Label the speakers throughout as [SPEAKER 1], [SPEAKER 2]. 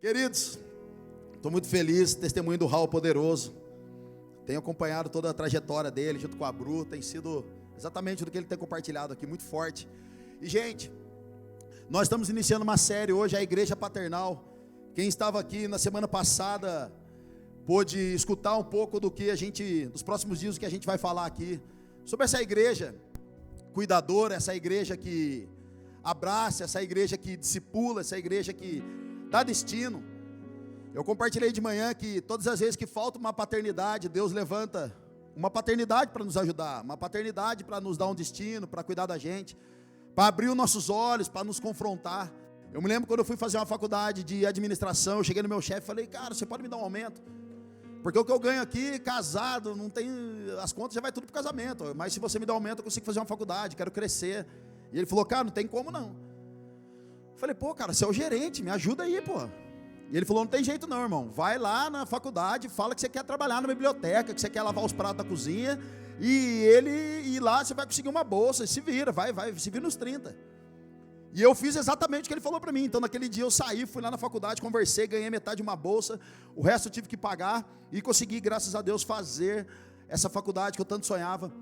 [SPEAKER 1] Queridos, estou muito feliz, testemunho do Raul Poderoso. Tenho acompanhado toda a trajetória dele, junto com a Bru, tem sido exatamente do que ele tem compartilhado aqui, muito forte. E gente, nós estamos iniciando uma série hoje, a Igreja Paternal. Quem estava aqui na semana passada, pôde escutar um pouco dos próximos dias, o que a gente vai falar aqui, sobre essa igreja cuidadora, essa igreja que abraça, essa igreja que discipula, essa igreja que dá destino. Eu compartilhei de manhã que todas as vezes que falta uma paternidade, Deus levanta uma paternidade para nos ajudar, uma paternidade para nos dar um destino, para cuidar da gente, para abrir os nossos olhos, para nos confrontar. Eu me lembro quando eu fui fazer uma faculdade de administração, eu cheguei no meu chefe e falei, cara, você pode me dar um aumento? Porque o que eu ganho aqui, casado, não tem, as contas já vai tudo para o casamento, mas se você me dá um aumento, eu consigo fazer uma faculdade, quero crescer. E ele falou, cara, não tem como não. Eu falei, pô, cara, você é o gerente, me ajuda aí, pô. E ele falou, não tem jeito não, irmão, vai lá na faculdade, fala que você quer trabalhar na biblioteca, que você quer lavar os pratos da cozinha, e lá você vai conseguir uma bolsa, e se vira, se vira nos 30. E eu fiz exatamente o que ele falou para mim. Então naquele dia eu saí, fui lá na faculdade, conversei, ganhei metade de uma bolsa, o resto eu tive que pagar, e consegui, graças a Deus, fazer essa faculdade que eu tanto sonhava.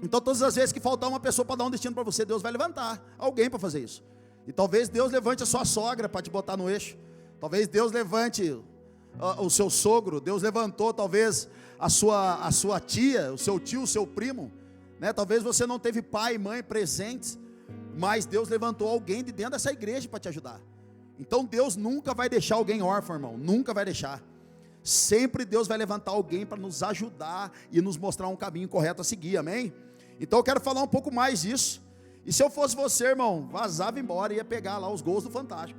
[SPEAKER 1] Então todas as vezes que faltar uma pessoa para dar um destino para você, Deus vai levantar alguém para fazer isso. E talvez Deus levante a sua sogra para te botar no eixo, talvez Deus levante o seu sogro, Deus levantou talvez a sua tia, o seu tio, o seu primo, né? Talvez você não teve pai e mãe presentes, mas Deus levantou alguém de dentro dessa igreja para te ajudar. Então Deus nunca vai deixar alguém órfão, irmão, nunca vai deixar. Sempre Deus vai levantar alguém para nos ajudar e nos mostrar um caminho correto a seguir, amém? Então eu quero falar um pouco mais disso. E se eu fosse você, irmão, vazava embora e ia pegar lá os gols do Fantástico,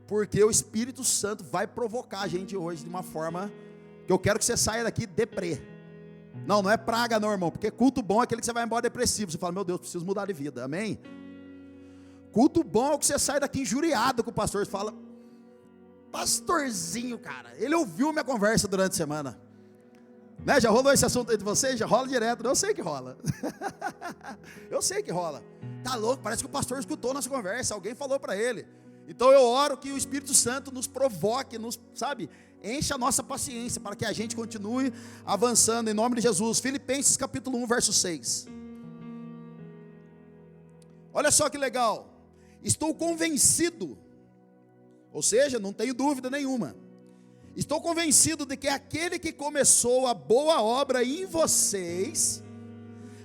[SPEAKER 1] porque o Espírito Santo vai provocar a gente hoje de uma forma que eu quero que você saia daqui deprê. Não é praga não, irmão, porque culto bom é aquele que você vai embora depressivo, você fala, meu Deus, preciso mudar de vida, amém? Culto bom é o que você sai daqui injuriado com o pastor, você fala, pastorzinho, cara, ele ouviu minha conversa durante a semana, né? Já rolou esse assunto entre vocês? Já rola direto, eu sei que rola. Eu sei que rola. Tá louco, parece que o pastor escutou nossa conversa, alguém falou para ele. Então eu oro que o Espírito Santo nos provoque, encha a nossa paciência, para que a gente continue avançando, em nome de Jesus. Filipenses capítulo 1, verso 6. Olha só que legal. Estou convencido, ou seja, não tenho dúvida nenhuma, estou convencido de que aquele que começou a boa obra em vocês,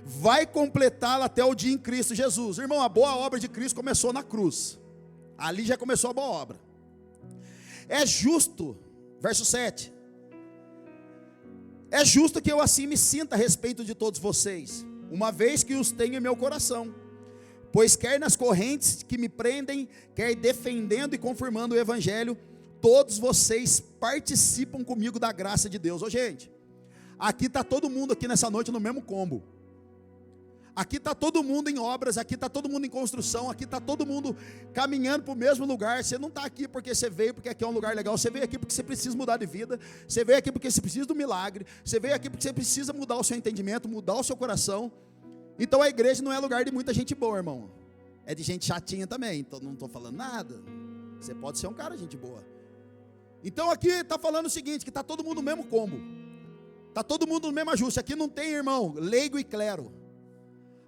[SPEAKER 1] vai completá-la até o dia em Cristo Jesus. Irmão, a boa obra de Cristo começou na cruz, ali já começou a boa obra. É justo, verso 7, é justo que eu assim me sinta a respeito de todos vocês, uma vez que os tenho em meu coração, pois quer nas correntes que me prendem, quer defendendo e confirmando o Evangelho, todos vocês participam comigo da graça de Deus. Ô gente, aqui está todo mundo aqui nessa noite no mesmo combo. Aqui está todo mundo em obras, aqui está todo mundo em construção, aqui está todo mundo caminhando para o mesmo lugar. Você não está aqui porque você veio porque aqui é um lugar legal, você veio aqui porque você precisa mudar de vida, você veio aqui porque você precisa do milagre, você veio aqui porque você precisa mudar o seu entendimento, mudar o seu coração. Então a igreja não é lugar de muita gente boa, irmão, é de gente chatinha também, então não estou falando nada, você pode ser um cara de gente boa. Então aqui está falando o seguinte, que está todo mundo no mesmo combo, está todo mundo no mesmo ajuste. Aqui não tem, irmão, leigo e clero.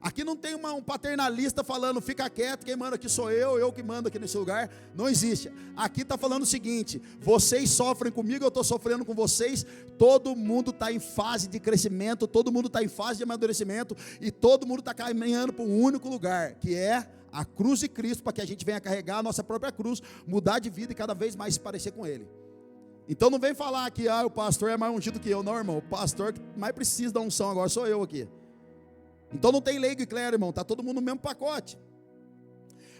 [SPEAKER 1] Aqui não tem um paternalista falando, fica quieto, quem manda aqui sou eu que mando aqui nesse lugar. Não existe. Aqui está falando o seguinte, vocês sofrem comigo, eu estou sofrendo com vocês. Todo mundo está em fase de crescimento, todo mundo está em fase de amadurecimento, e todo mundo está caminhando para um único lugar, que é a cruz de Cristo, para que a gente venha carregar a nossa própria cruz, mudar de vida e cada vez mais se parecer com Ele. Então não vem falar que o pastor é mais ungido que eu. Não, irmão, o pastor que mais precisa da unção agora sou eu aqui. Então não tem leigo e clero, irmão, está todo mundo no mesmo pacote.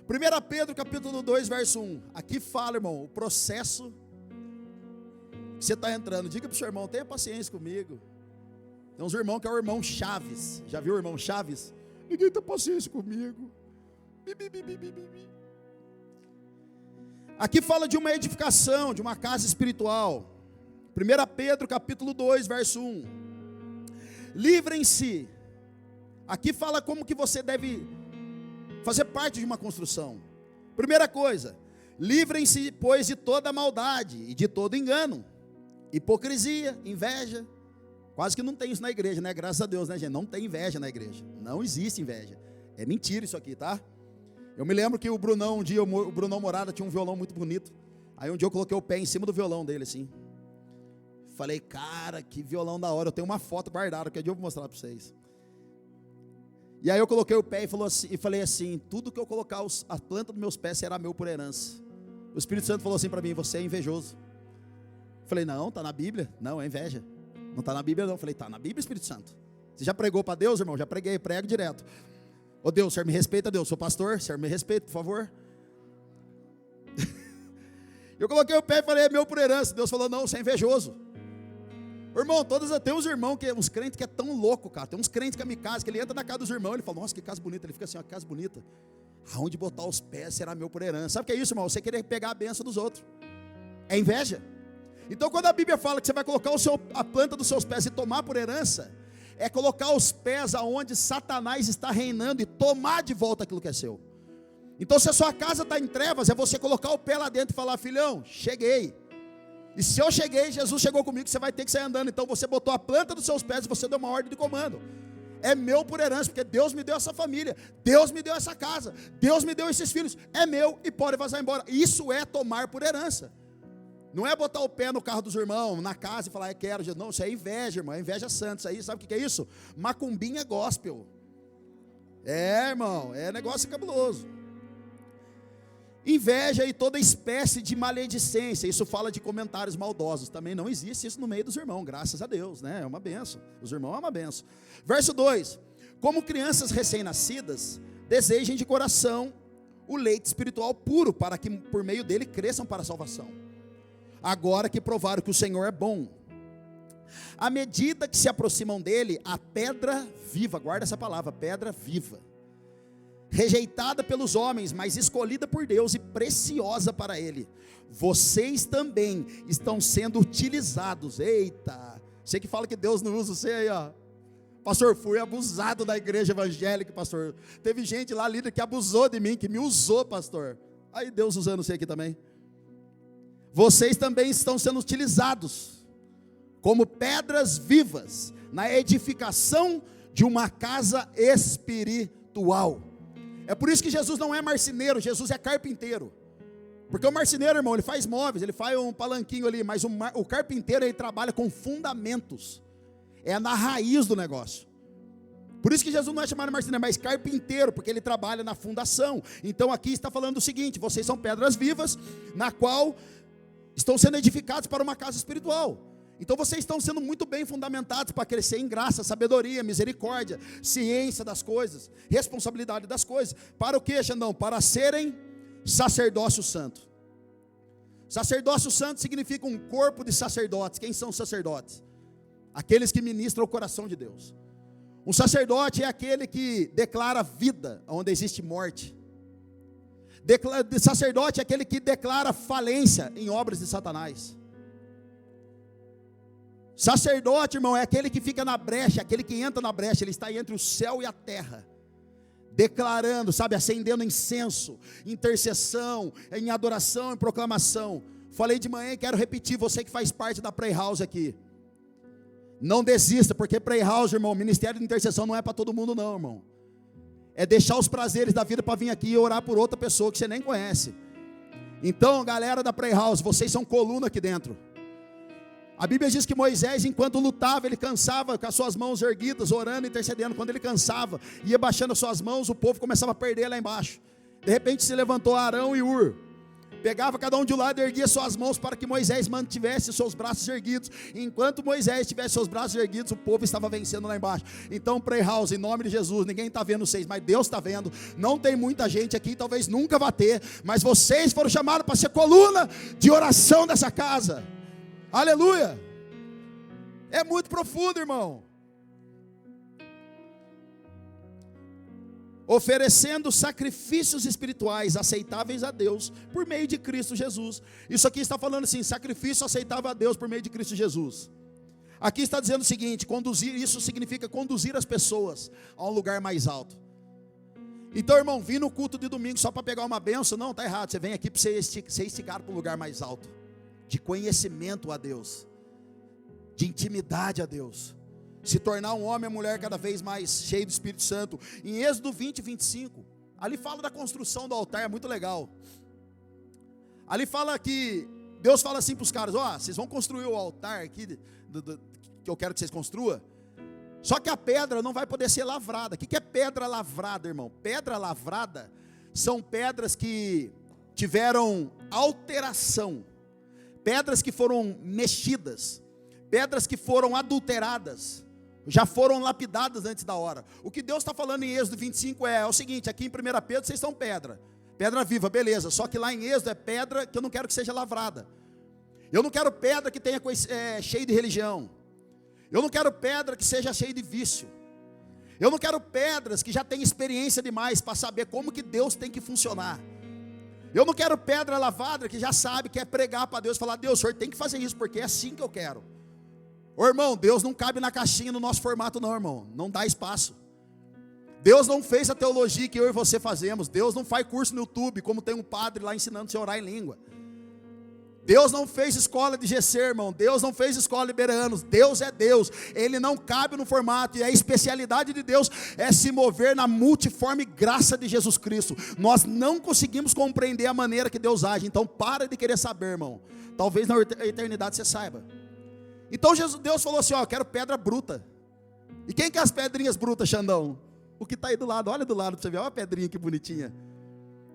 [SPEAKER 1] 1 Pedro capítulo 2, verso 1, aqui fala, irmão, o processo que você está entrando. Diga para o seu irmão, tenha paciência comigo. Tem uns irmãos que é o irmão Chaves, já viu o irmão Chaves? Ninguém tem paciência comigo. Aqui fala de uma edificação, de uma casa espiritual. 1 Pedro capítulo 2, verso 1, livrem-se. Aqui fala como que você deve fazer parte de uma construção. Primeira coisa, Livrem-se, pois, de toda maldade e de todo engano, hipocrisia, inveja. Quase que não tem isso na igreja, né? Graças a Deus, né, gente? Não tem inveja na igreja. Não existe inveja. É mentira isso aqui, tá? Eu me lembro que o Brunão, um dia, o Brunão Morada tinha um violão muito bonito. Aí um dia eu coloquei o pé em cima do violão dele, assim. Falei, cara, que violão da hora. Eu tenho uma foto guardada, que um dia eu vou mostrar para vocês. E aí eu coloquei o pé e falei assim, tudo que eu colocar a planta dos meus pés será meu por herança. O Espírito Santo falou assim para mim, você é invejoso. Falei, não, está na Bíblia. Não, é inveja. Não está na Bíblia não. Falei, está na Bíblia, Espírito Santo. Você já pregou para Deus, irmão? Já preguei, prego direto. Ô Deus, o Senhor me respeita, Deus, sou pastor, o Senhor me respeita, por favor. Eu coloquei o pé e falei, é meu por herança. Deus falou, não, você é invejoso. Irmão, tem uns irmãos, uns crentes que é tão louco, cara. Tem uns crentes kamikaze, que ele entra na casa dos irmãos, ele fala, nossa, que casa bonita. Ele fica assim, ó, que casa bonita. Aonde botar os pés será meu por herança. Sabe o que é isso, irmão? Você querer pegar a bênção dos outros. É inveja. Então quando a Bíblia fala que você vai colocar a planta dos seus pés e tomar por herança, é colocar os pés aonde Satanás está reinando e tomar de volta aquilo que é seu. Então se a sua casa está em trevas, é você colocar o pé lá dentro e falar, filhão, cheguei. E se eu cheguei, Jesus chegou comigo, você vai ter que sair andando. Então você botou a planta dos seus pés e você deu uma ordem de comando. É meu por herança, porque Deus me deu essa família, Deus me deu essa casa, Deus me deu esses filhos, é meu e pode vazar embora. Isso é tomar por herança. Não é botar o pé no carro dos irmãos, na casa e falar, quero. Não, isso é inveja, irmão, é inveja santa. Isso aí, sabe o que é isso? Macumbinha gospel. É, irmão, é negócio cabuloso. Inveja e toda espécie de maledicência. Isso fala de comentários maldosos. Também não existe isso no meio dos irmãos, graças a Deus, né? É uma benção. Os irmãos é uma benção. Verso 2: como crianças recém-nascidas, desejem de coração o leite espiritual puro, para que por meio dele cresçam para a salvação. Agora que provaram que o Senhor é bom, à medida que se aproximam dele, a pedra viva, guarda essa palavra, pedra viva, rejeitada pelos homens, mas escolhida por Deus e preciosa para ele, vocês também estão sendo utilizados. Eita, você que fala que Deus não usa você aí, ó. Pastor, fui abusado da igreja evangélica, pastor. Teve gente lá, líder, que abusou de mim, que me usou, pastor. Aí Deus usando você aqui também. Vocês também estão sendo utilizados como pedras vivas na edificação de uma casa espiritual. É por isso que Jesus não é marceneiro, Jesus é carpinteiro. Porque o marceneiro, irmão, ele faz móveis, ele faz um palanquinho ali, mas o carpinteiro, ele trabalha com fundamentos. É na raiz do negócio. Por isso que Jesus não é chamado marceneiro, mas carpinteiro, porque ele trabalha na fundação. Então aqui está falando o seguinte: vocês são pedras vivas, na qual estão sendo edificados para uma casa espiritual. Então vocês estão sendo muito bem fundamentados para crescer em graça, sabedoria, misericórdia, ciência das coisas, responsabilidade das coisas. Para o que, Xandão? Para serem sacerdócio santo. Sacerdócio santo significa um corpo de sacerdotes. Quem são os sacerdotes? Aqueles que ministram o coração de Deus. Um sacerdote é aquele que declara vida onde existe morte. Sacerdote é aquele que declara falência em obras de Satanás. Sacerdote, irmão, é aquele que fica na brecha, aquele que entra na brecha, ele está entre o céu e a terra, declarando, sabe, acendendo incenso, intercessão, em adoração, em proclamação. Falei de manhã e quero repetir, você que faz parte da Pray House aqui, não desista, porque Pray House, irmão, ministério de intercessão não é para todo mundo não, irmão. É deixar os prazeres da vida para vir aqui e orar por outra pessoa que você nem conhece. Então, galera da Pray House, vocês são coluna aqui dentro. A Bíblia diz que Moisés, enquanto lutava, ele cansava com as suas mãos erguidas, orando, intercedendo. Quando ele cansava, ia baixando as suas mãos, o povo começava a perder lá embaixo. De repente se levantou Arão e Ur, pegava cada um de um lado e erguia suas mãos para que Moisés mantivesse seus braços erguidos. Enquanto Moisés tivesse seus braços erguidos, o povo estava vencendo lá embaixo. Então, Pray House, em nome de Jesus, ninguém está vendo vocês, mas Deus está vendo. Não tem muita gente aqui, talvez nunca vá ter, mas vocês foram chamados para ser coluna de oração dessa casa. Aleluia. É muito profundo, irmão. Oferecendo sacrifícios espirituais aceitáveis a Deus por meio de Cristo Jesus. Isso aqui está falando assim, sacrifício aceitável a Deus por meio de Cristo Jesus. Aqui está dizendo o seguinte, conduzir, isso significa conduzir as pessoas a um lugar mais alto. Então, irmão, vir no culto de domingo só para pegar uma bênção, não, está errado. Você vem aqui para ser instigado para um lugar mais alto, de conhecimento a Deus, de intimidade a Deus, se tornar um homem e mulher cada vez mais cheio do Espírito Santo. Em Êxodo 20, 25, ali fala da construção do altar, é muito legal. Ali fala que Deus fala assim para os caras: ó, vocês vão construir o altar aqui, que eu quero que vocês construam. Só que a pedra não vai poder ser lavrada. O que é pedra lavrada, irmão? Pedra lavrada são pedras que tiveram alteração, pedras que foram mexidas, pedras que foram adulteradas, já foram lapidadas antes da hora. O que Deus está falando em Êxodo 25 é o seguinte: aqui em 1 Pedro vocês são pedra viva, beleza, só que lá em Êxodo é pedra que eu não quero que seja lavrada. Eu não quero pedra que tenha cheio de religião. Eu não quero pedra que seja cheia de vício. Eu não quero pedras que já tenham experiência demais para saber como que Deus tem que funcionar. Eu não quero pedra lavada que já sabe, que é pregar para Deus, falar: Deus, o Senhor tem que fazer isso, porque é assim que eu quero. Ô irmão, Deus não cabe na caixinha no nosso formato não, irmão, não dá espaço. Deus não fez a teologia que eu e você fazemos. Deus não faz curso no YouTube, como tem um padre lá ensinando você a orar em língua. Deus não fez escola de GC, irmão. Deus não fez escola de Bereanos. Deus é Deus. Ele não cabe no formato. E a especialidade de Deus é se mover na multiforme graça de Jesus Cristo. Nós não conseguimos compreender a maneira que Deus age. Então para de querer saber, irmão. Talvez na eternidade você saiba. Então Deus falou assim: ó, eu quero pedra bruta. E quem quer as pedrinhas brutas, Xandão? O que está aí do lado. Olha do lado para você ver. Olha a pedrinha que bonitinha.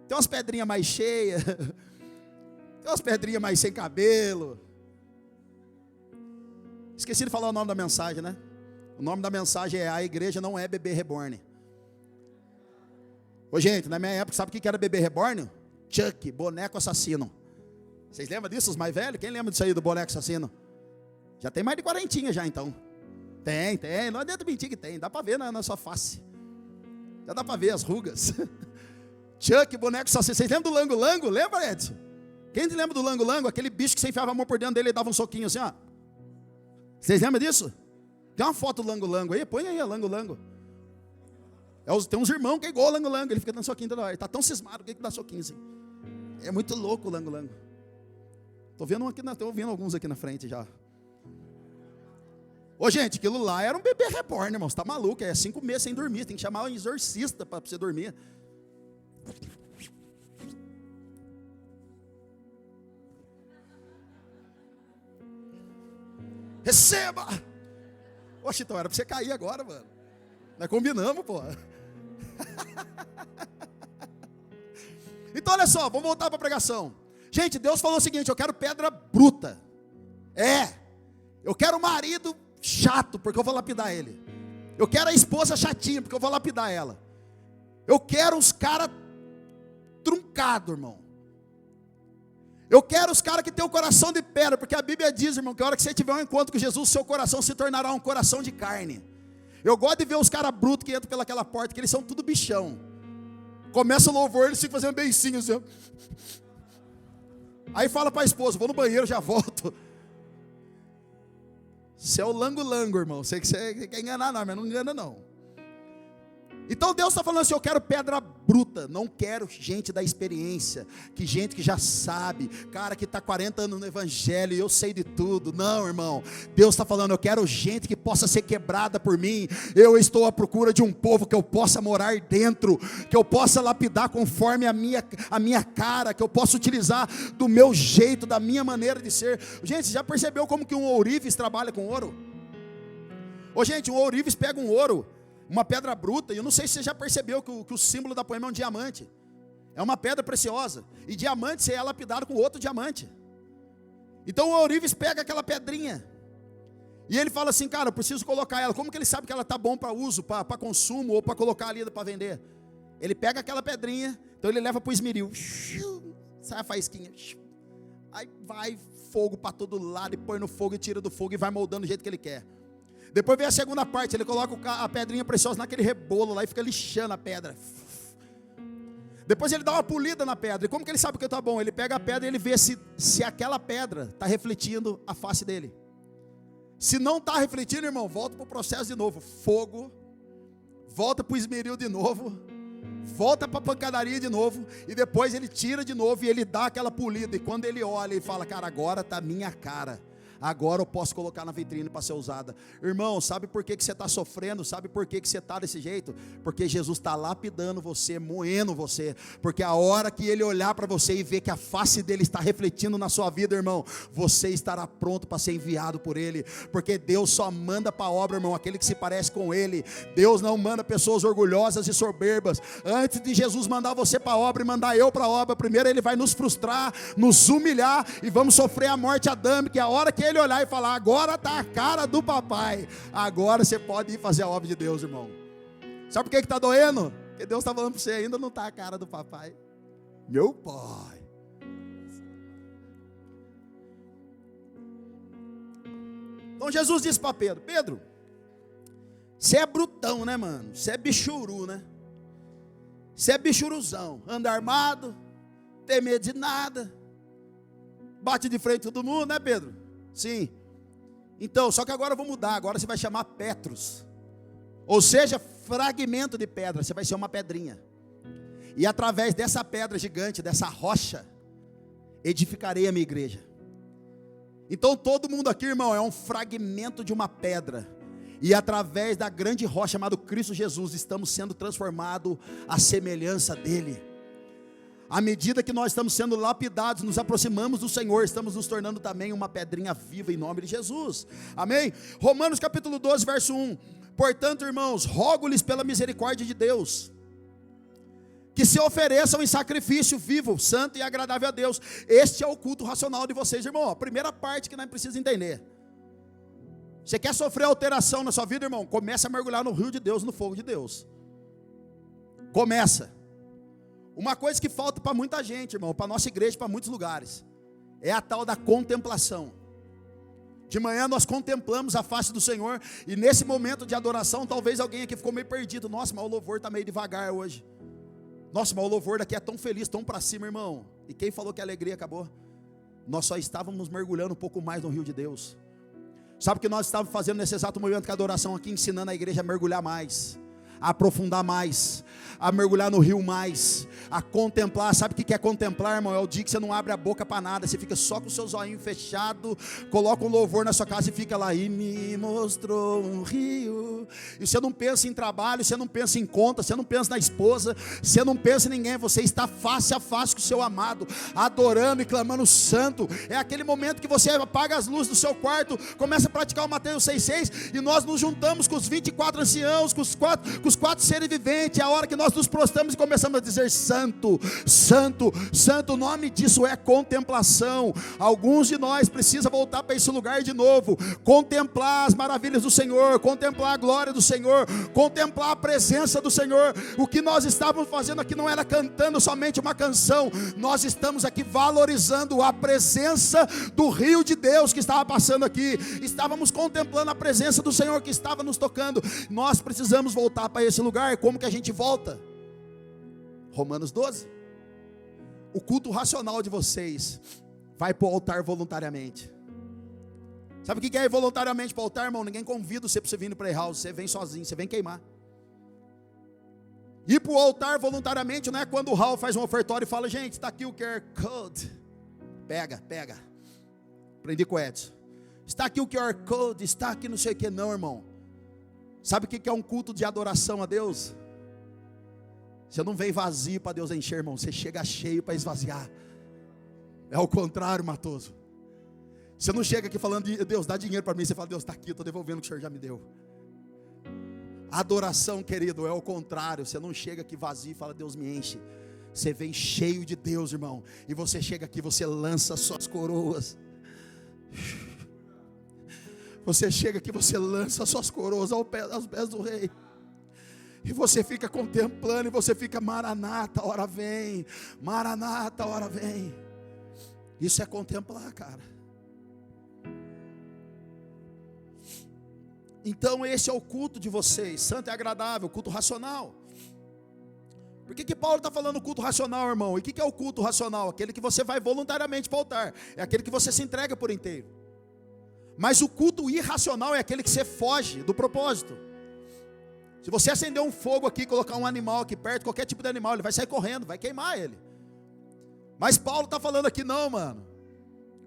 [SPEAKER 1] Tem umas pedrinhas mais cheias. Tem umas pedrinhas mais sem cabelo. Esqueci de falar o nome da mensagem, né? O nome da mensagem é: a igreja não é bebê reborn. Ô gente, na minha época, sabe o que era bebê reborn? Chuck, boneco assassino. Vocês lembram disso, os mais velhos? Quem lembra disso aí do boneco assassino? Já tem mais de 40 já então. Tem, não adianta mentir que tem. Dá para ver na sua face. Já dá para ver as rugas. Chuck, boneco assassino. Vocês lembram do Lango Lango? Lembra, Edson? Quem se lembra do Lango Lango? Aquele bicho que você enfiava a mão por dentro dele e dava um soquinho assim, ó. Vocês lembram disso? Tem uma foto do Lango Lango aí? Põe aí a Lango Lango. Tem uns irmãos que é igual o Lango Lango. Ele fica dando soquinho toda hora. Ele está tão cismado que dá soquinho assim. É muito louco o Lango Lango. Estou vendo alguns aqui na frente já. Ô gente, aquilo lá era um bebê reborn, irmão. Você está maluco? É 5 meses sem dormir. Tem que chamar um exorcista para você dormir. Receba! Oxe, então era para você cair agora, mano. Nós combinamos, pô. Então olha só, vamos voltar para a pregação. Gente, Deus falou o seguinte: eu quero pedra bruta. Eu quero o marido chato, porque eu vou lapidar ele. Eu quero a esposa chatinha, porque eu vou lapidar ela. Eu quero os caras truncados, irmão. Eu quero os caras que têm o coração de pedra, porque a Bíblia diz, irmão, que a hora que você tiver um encontro com Jesus, seu coração se tornará um coração de carne. Eu gosto de ver os caras brutos que entram pelaquela porta, que eles são tudo bichão. Começa o louvor, eles ficam fazendo beicinho assim. Aí fala para a esposa: vou no banheiro, já volto. Você é o lango-lango, irmão. Sei que você quer enganar, não, mas não engana não. Então Deus está falando assim: eu quero pedra bruta, não quero gente da experiência, gente que já sabe, cara que está 40 anos no evangelho e eu sei de tudo. Não, irmão, Deus está falando: eu quero gente que possa ser quebrada por mim. Eu estou à procura de um povo que eu possa morar dentro, que eu possa lapidar conforme a minha cara, que eu possa utilizar do meu jeito, da minha maneira de ser. Gente, já percebeu como que um ourives trabalha com ouro? Ô gente, um ourives pega um ouro, uma pedra bruta, e eu não sei se você já percebeu que o símbolo da poema é um diamante. É uma pedra preciosa. E diamante você é lapidado com outro diamante. Então o ourives pega aquela pedrinha e ele fala assim: cara, eu preciso colocar ela. Como que ele sabe que ela está bom para uso, para consumo, ou para colocar ali para vender? Ele pega aquela pedrinha, então ele leva para o esmeril, sai a faísquinha, aí vai fogo para todo lado, e põe no fogo e tira do fogo e vai moldando do jeito que ele quer. Depois vem a segunda parte, ele coloca a pedrinha preciosa naquele rebolo lá e fica lixando a pedra. Depois ele dá uma polida na pedra. E como que ele sabe que está bom? Ele pega a pedra e ele vê se aquela pedra está refletindo a face dele. Se não está refletindo, irmão, volta para o processo de novo. Fogo, volta para o esmeril de novo. volta para a pancadaria de novo, e depois ele tira de novo e ele dá aquela polida, e quando ele olha, ele fala, cara, agora está minha cara, agora eu posso colocar na vitrine para ser usada. Irmão, sabe por que você está sofrendo? Sabe por que você está desse jeito? Porque Jesus está lapidando você, moendo você. Porque a hora que Ele olhar para você e ver que a face dele está refletindo na sua vida, irmão, você estará pronto para ser enviado por Ele. Porque Deus só manda para a obra, irmão, aquele que se parece com Ele. Deus não manda pessoas orgulhosas e soberbas. Antes de Jesus mandar você para a obra e mandar eu para a obra, primeiro Ele vai nos frustrar, nos humilhar, e vamos sofrer a morte adâmica. E a hora que Ele olhar e falar, agora está a cara do papai, agora você pode ir fazer a obra de Deus, irmão. Sabe por que está doendo? Porque Deus está falando para você, ainda não está a cara do papai. Meu pai. Então Jesus disse para Pedro, Pedro, você é brutão, né, mano? Você é bichuru, né? Você é bichuruzão, anda armado, tem medo de nada, bate de frente todo mundo, né, Pedro? Sim. Então, só que agora eu vou mudar. Agora você vai chamar Petros, ou seja, fragmento de pedra. Você vai ser uma pedrinha, e através dessa pedra gigante, dessa rocha, edificarei a minha igreja. Então todo mundo aqui, irmão, é um fragmento de uma pedra, e através da grande rocha chamada Cristo Jesus, estamos sendo transformados à semelhança dele. À medida que nós estamos sendo lapidados, nos aproximamos do Senhor, estamos nos tornando também uma pedrinha viva em nome de Jesus, amém? Romanos capítulo 12, verso 1, portanto, irmãos, rogo-lhes pela misericórdia de Deus, que se ofereçam em sacrifício vivo, santo e agradável a Deus. Este é o culto racional de vocês, irmão. A primeira parte que nós precisamos entender: você quer sofrer alteração na sua vida, irmão? Começa a mergulhar no rio de Deus, no fogo de Deus. Começa. Uma coisa que falta para muita gente, irmão, para a nossa igreja, para muitos lugares, é a tal da contemplação. De manhã nós contemplamos a face do Senhor, e nesse momento de adoração, talvez alguém aqui ficou meio perdido. Nossa, mas o louvor está meio devagar hoje. Nossa, mas o louvor daqui é tão feliz, tão para cima, irmão. E quem falou que a alegria acabou? Nós só estávamos mergulhando um pouco mais no rio de Deus. Sabe o que nós estávamos fazendo nesse exato momento que a adoração aqui, ensinando a igreja a mergulhar mais, a aprofundar mais, a mergulhar no rio mais, a contemplar. Sabe o que é contemplar, irmão? É o dia que você não abre a boca para nada, você fica só com o seu zoinho fechado, coloca um louvor na sua casa e fica lá, e me mostrou um rio, e você não pensa em trabalho, você não pensa em conta, você não pensa na esposa, você não pensa em ninguém, você está face a face com o seu amado, adorando e clamando santo. É aquele momento que você apaga as luzes do seu quarto, começa a praticar o Mateus 6,6, e nós nos juntamos com os 24 anciãos, com os quatro seres viventes. É a hora que nós nos prostramos e começamos a dizer santo, santo, santo. O nome disso é contemplação. Alguns de nós precisam voltar para esse lugar de novo, contemplar as maravilhas do Senhor, contemplar a glória do Senhor, contemplar a presença do Senhor. O que nós estávamos fazendo aqui não era cantando somente uma canção, nós estamos aqui valorizando a presença do rio de Deus que estava passando aqui, estávamos contemplando a presença do Senhor que estava nos tocando. Nós precisamos voltar para esse lugar. Como que a gente volta? Romanos 12. O culto racional de vocês vai para o altar voluntariamente. Sabe o que é ir voluntariamente para o altar, irmão? Ninguém convida você para você vir no play house, você vem sozinho, você vem queimar. Ir para o altar voluntariamente não é quando o Raul faz um ofertório e fala, gente, está aqui o QR Code, pega, aprendi com o Edson, está aqui o QR Code, está aqui não sei o que. Não, irmão. Sabe o que é um culto de adoração a Deus? Você não vem vazio para Deus encher, irmão, você chega cheio para esvaziar. É o contrário, Matoso. Você não chega aqui falando, Deus, dá dinheiro para mim, você fala, Deus, está aqui, eu estou devolvendo o que o Senhor já me deu. Adoração, querido, é o contrário. Você não chega aqui vazio e fala, Deus me enche. Você vem cheio de Deus, irmão, e você chega aqui, você lança suas coroas. Você chega aqui, você lança suas coroas aos pés do rei, e você fica contemplando, e você fica, Maranata, hora vem, Maranata, hora vem. Isso é contemplar, cara. Então esse é o culto de vocês, santo e agradável, culto racional. Por que Paulo está falando culto racional, irmão? E o que é o culto racional? Aquele que você vai voluntariamente para o altar, é aquele que você se entrega por inteiro. Mas o culto irracional é aquele que você foge do propósito. Se você acender um fogo aqui, colocar um animal aqui perto, qualquer tipo de animal, ele vai sair correndo, vai queimar ele. Mas Paulo está falando aqui, não, mano.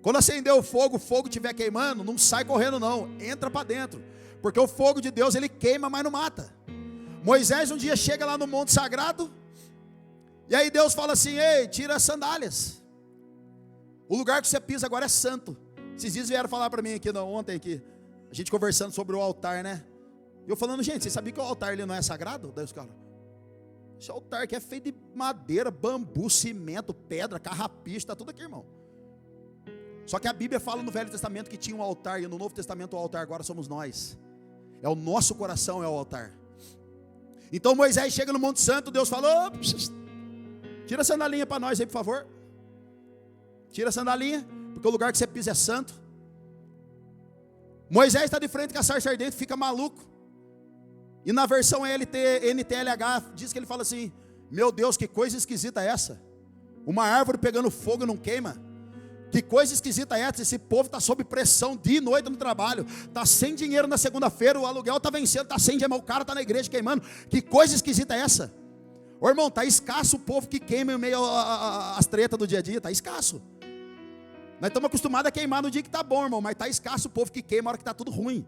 [SPEAKER 1] Quando acender o fogo estiver queimando, não sai correndo não, entra para dentro. Porque o fogo de Deus, ele queima, mas não mata. Moisés um dia chega lá no Monte Sagrado, e aí Deus fala assim, ei, tira as sandálias. O lugar que você pisa agora é santo. Esses dias vieram falar para mim aqui, ontem aqui, a gente conversando sobre o altar, né? E eu falando, gente, vocês sabiam que o altar ele não é sagrado? Daí os caras, esse altar aqui é feito de madeira, bambu, cimento, pedra, carrapicho, está tudo aqui, irmão. Só que a Bíblia fala no Velho Testamento que tinha um altar, e no Novo Testamento o altar agora somos nós. É o nosso coração, é o altar. Então Moisés chega no Monte Santo, Deus falou, tira a sandalinha para nós aí, por favor. Tira a sandalinha, porque o lugar que você pisa é santo. Moisés está de frente com a sarça ardente, fica maluco. E na versão NTLH, diz que ele fala assim, meu Deus, que coisa esquisita é essa? Uma árvore pegando fogo e não queima? Que coisa esquisita é essa? Esse povo está sob pressão dia e noite no trabalho, está sem dinheiro na segunda-feira, o aluguel está vencendo, está sem dinheiro, o cara está na igreja queimando. Que coisa esquisita é essa? Ô irmão, está escasso o povo que queima em meio às tretas do dia a dia, está escasso. Nós estamos acostumados a queimar no dia que está bom, irmão, mas está escasso o povo que queima na hora que está tudo ruim.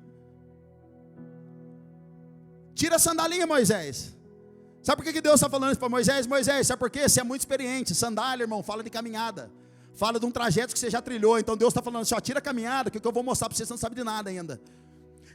[SPEAKER 1] Tira a sandalinha, Moisés. Sabe por que Deus está falando isso para Moisés? Moisés, sabe por quê? Você é muito experiente. Sandália, irmão, fala de caminhada. Fala de um trajeto que você já trilhou. Então Deus está falando assim, ó, tira a caminhada, que o que eu vou mostrar para você não sabe de nada ainda.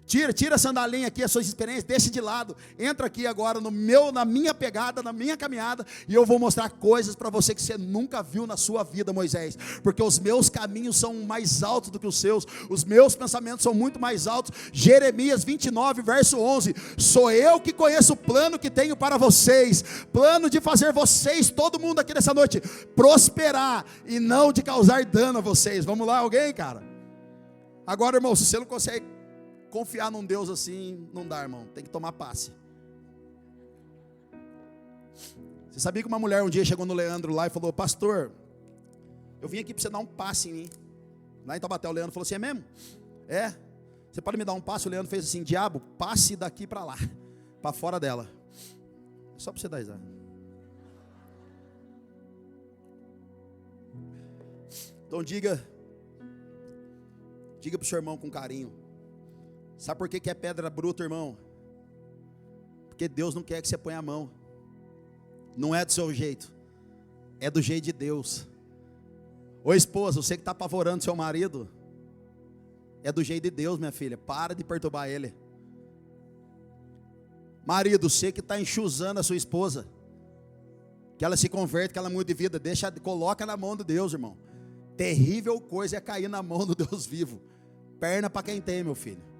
[SPEAKER 1] Tira a sandalinha aqui, as suas experiências, deixa de lado. Entra aqui agora na minha pegada, na minha caminhada, e eu vou mostrar coisas para você que você nunca viu na sua vida, Moisés. Porque os meus caminhos são mais altos do que os seus, os meus pensamentos são muito mais altos. Jeremias 29, verso 11, sou eu que conheço o plano que tenho para vocês, plano de fazer vocês, todo mundo aqui nessa noite, prosperar e não de causar dano a vocês. Vamos lá, alguém, cara? Agora, irmão, se você não consegue confiar num Deus assim, não dá, irmão. Tem que tomar passe. Você sabia que uma mulher um dia chegou no Leandro lá e falou, pastor, eu vim aqui para você dar um passe em mim. Lá em Taubaté, o Leandro falou assim, é mesmo? É. Você pode me dar um passe? O Leandro fez assim, diabo, passe daqui para lá, para fora dela. Só para você dar risada. Então diga para o seu irmão com carinho. Sabe por que é pedra bruta, irmão? Porque Deus não quer que você ponha a mão. Não é do seu jeito, é do jeito de Deus. Ô esposa, você que está apavorando seu marido, é do jeito de Deus, minha filha. Para de perturbar ele. Marido, você que está enxuzando a sua esposa, que ela se converte, que ela muda de vida, coloca na mão de Deus, irmão. Terrível coisa é cair na mão do Deus vivo. Perna para quem tem, meu filho.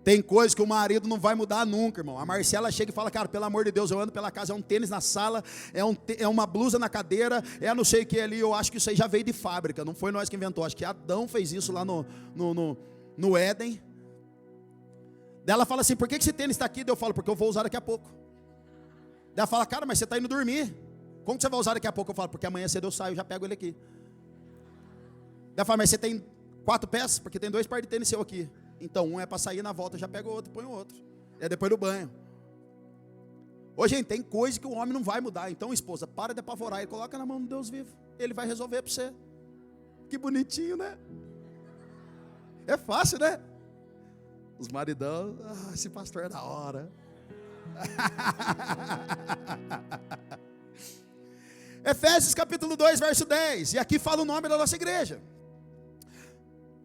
[SPEAKER 1] Tem coisas que o marido não vai mudar nunca, irmão. A Marcela chega e fala, cara, pelo amor de Deus, eu ando pela casa, é um tênis na sala, é uma blusa na cadeira, é não sei o que ali, eu acho que isso aí já veio de fábrica, não foi nós que inventou, acho que Adão fez isso lá no Éden. Daí ela fala assim, por que esse tênis está aqui? Daí eu falo, porque eu vou usar daqui a pouco. Daí ela fala, cara, mas você está indo dormir, como que você vai usar daqui a pouco? Eu falo, porque amanhã cedo eu saio, já pego ele aqui. Daí ela fala, mas você tem 4 peças? Porque tem 2 pares de tênis seu aqui. Então um é para sair, na volta já pega o outro e põe o outro. É depois do banho. Ô gente, tem coisa que o homem não vai mudar. Então esposa, para de apavorar e coloca na mão do Deus vivo. Ele vai resolver para você. Que bonitinho, né? É fácil, né? Os maridão, esse pastor é da hora. Efésios capítulo 2, verso 10. E aqui fala o nome da nossa igreja.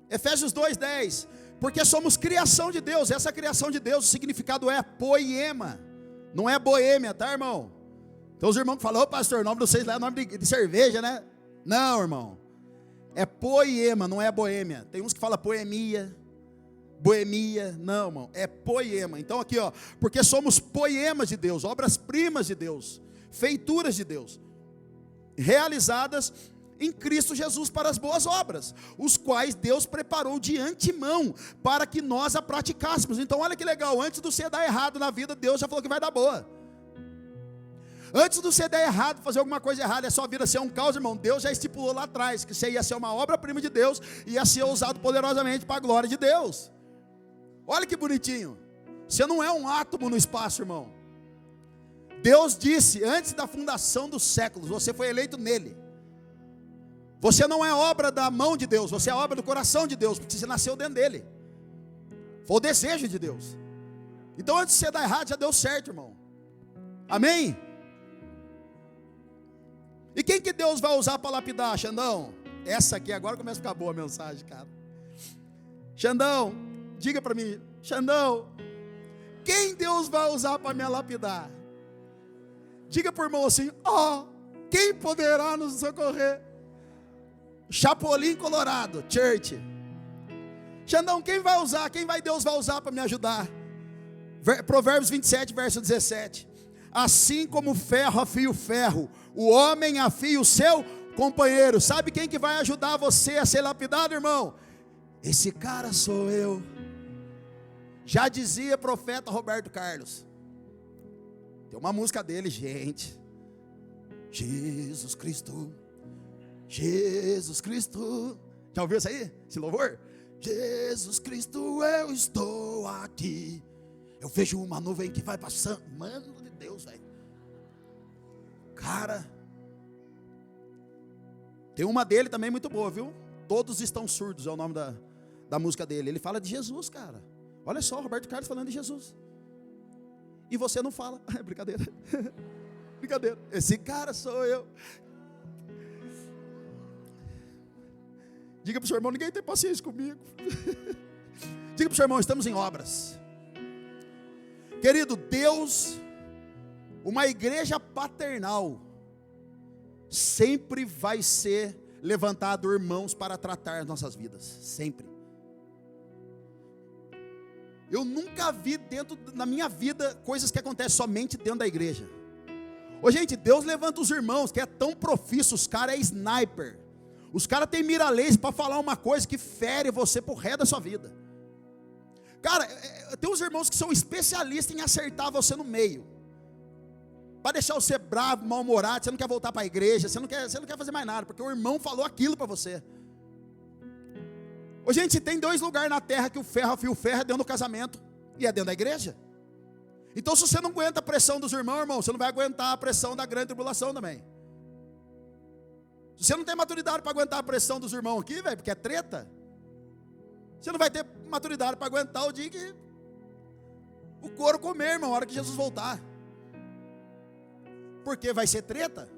[SPEAKER 1] Efésios 2, 10. Porque somos criação de Deus. Essa criação de Deus, o significado é poema. Não é boêmia, tá, irmão? Então os irmãos que falam, ô pastor, o nome de vocês lá é nome de cerveja, né? Não, irmão. É poema, não é boêmia. Tem uns que falam poemia. Boemia, não, irmão, é poema. Então aqui, ó, porque somos poemas de Deus, obras-primas de Deus, feituras de Deus, realizadas em Cristo Jesus para as boas obras, os quais Deus preparou de antemão para que nós a praticássemos. Então olha que legal, antes de você dar errado na vida, Deus já falou que vai dar boa. Antes de você dar errado, fazer alguma coisa errada, a sua vida ser um caos, irmão, Deus já estipulou lá atrás, que você ia ser uma obra-prima de Deus, ia ser usado poderosamente para a glória de Deus. Olha que bonitinho. Você não é um átomo no espaço, irmão. Deus disse, antes da fundação dos séculos, você foi eleito nele. Você não é obra da mão de Deus, você é obra do coração de Deus, porque você nasceu dentro dele. Foi o desejo de Deus. Então antes de você dar errado, já deu certo, irmão. Amém? E quem que Deus vai usar para lapidar, Xandão? Essa aqui agora começa a ficar boa a mensagem, cara. Xandão, diga para mim, Xandão, quem Deus vai usar para me lapidar? Diga para o irmão assim, quem poderá nos socorrer? Chapolin Colorado, Church. Xandão, quem Deus vai usar para me ajudar? Provérbios 27, verso 17. Assim como o ferro afia o ferro, o homem afia o seu companheiro. Sabe quem que vai ajudar você a ser lapidado, irmão? Esse cara sou eu. Já dizia profeta Roberto Carlos. Tem uma música dele, gente. Jesus Cristo, Jesus Cristo. Já ouviu isso aí? Esse louvor? Jesus Cristo, eu estou aqui. Eu vejo uma nuvem que vai passando. Mano de Deus, velho. Cara, tem uma dele também muito boa, viu? Todos estão surdos, é o nome da música dele. Ele fala de Jesus, cara. Olha só, Roberto Carlos falando de Jesus. E você não fala. É brincadeira. Brincadeira. Esse cara sou eu. Diga para o seu irmão, ninguém tem paciência comigo. Diga para o seu irmão, estamos em obras. Querido, Deus, uma igreja paternal, sempre vai ser levantado irmãos para tratar as nossas vidas. Sempre. Eu nunca vi na minha vida coisas que acontecem somente dentro da igreja. Ô gente, Deus levanta os irmãos que é tão profício, os caras é sniper. Os caras têm mira laser para falar uma coisa que fere você pro resto da sua vida. Cara, tem uns irmãos que são especialistas em acertar você no meio. Para deixar você bravo, mal-humorado, você não quer voltar para a igreja, você não quer fazer mais nada, porque o irmão falou aquilo para você. Ô gente, tem 2 lugares na terra que o ferro afia o ferro, é dentro do casamento e é dentro da igreja. Então se você não aguenta a pressão dos irmãos, irmão, você não vai aguentar a pressão da grande tribulação também. Se você não tem maturidade para aguentar a pressão dos irmãos aqui, velho, porque é treta, você não vai ter maturidade para aguentar o dia que o couro comer, irmão, a hora que Jesus voltar. Porque vai ser treta.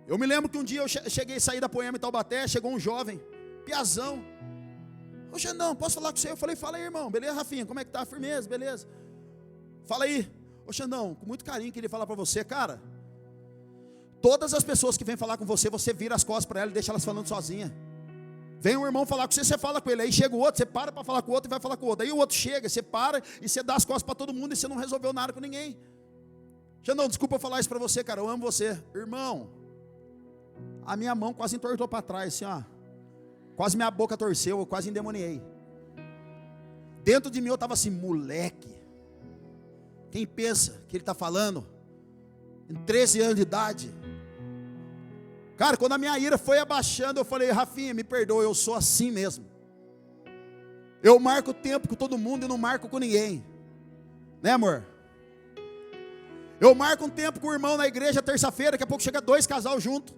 [SPEAKER 1] Eu me lembro que um dia eu saí da Poema em Taubaté, chegou um jovem, piazão. Ô Xandão, posso falar com você? Eu falei, fala aí, irmão, beleza, Rafinha, como é que tá? Firmeza, beleza. Fala aí. Ô Xandão, com muito carinho queria falar para você, cara. Todas as pessoas que vêm falar com você, você vira as costas para elas e deixa elas falando sozinha. Vem um irmão falar com você, você fala com ele. Aí chega o outro, você para falar com o outro e vai falar com o outro. Aí o outro chega, você para e você dá as costas para todo mundo e você não resolveu nada com ninguém. Xandão, desculpa eu falar isso para você, cara, eu amo você. Irmão, a minha mão quase entortou para trás, assim, ó. Quase minha boca torceu, eu quase endemoniei. Dentro de mim eu estava assim, moleque. Quem pensa que ele está falando? Em 13 anos de idade. Cara, quando a minha ira foi abaixando, eu falei, Rafinha, me perdoa, eu sou assim mesmo. Eu marco o tempo com todo mundo e não marco com ninguém. Né, amor? Eu marco um tempo com o irmão na igreja, terça-feira, daqui a pouco chega 2 casal junto.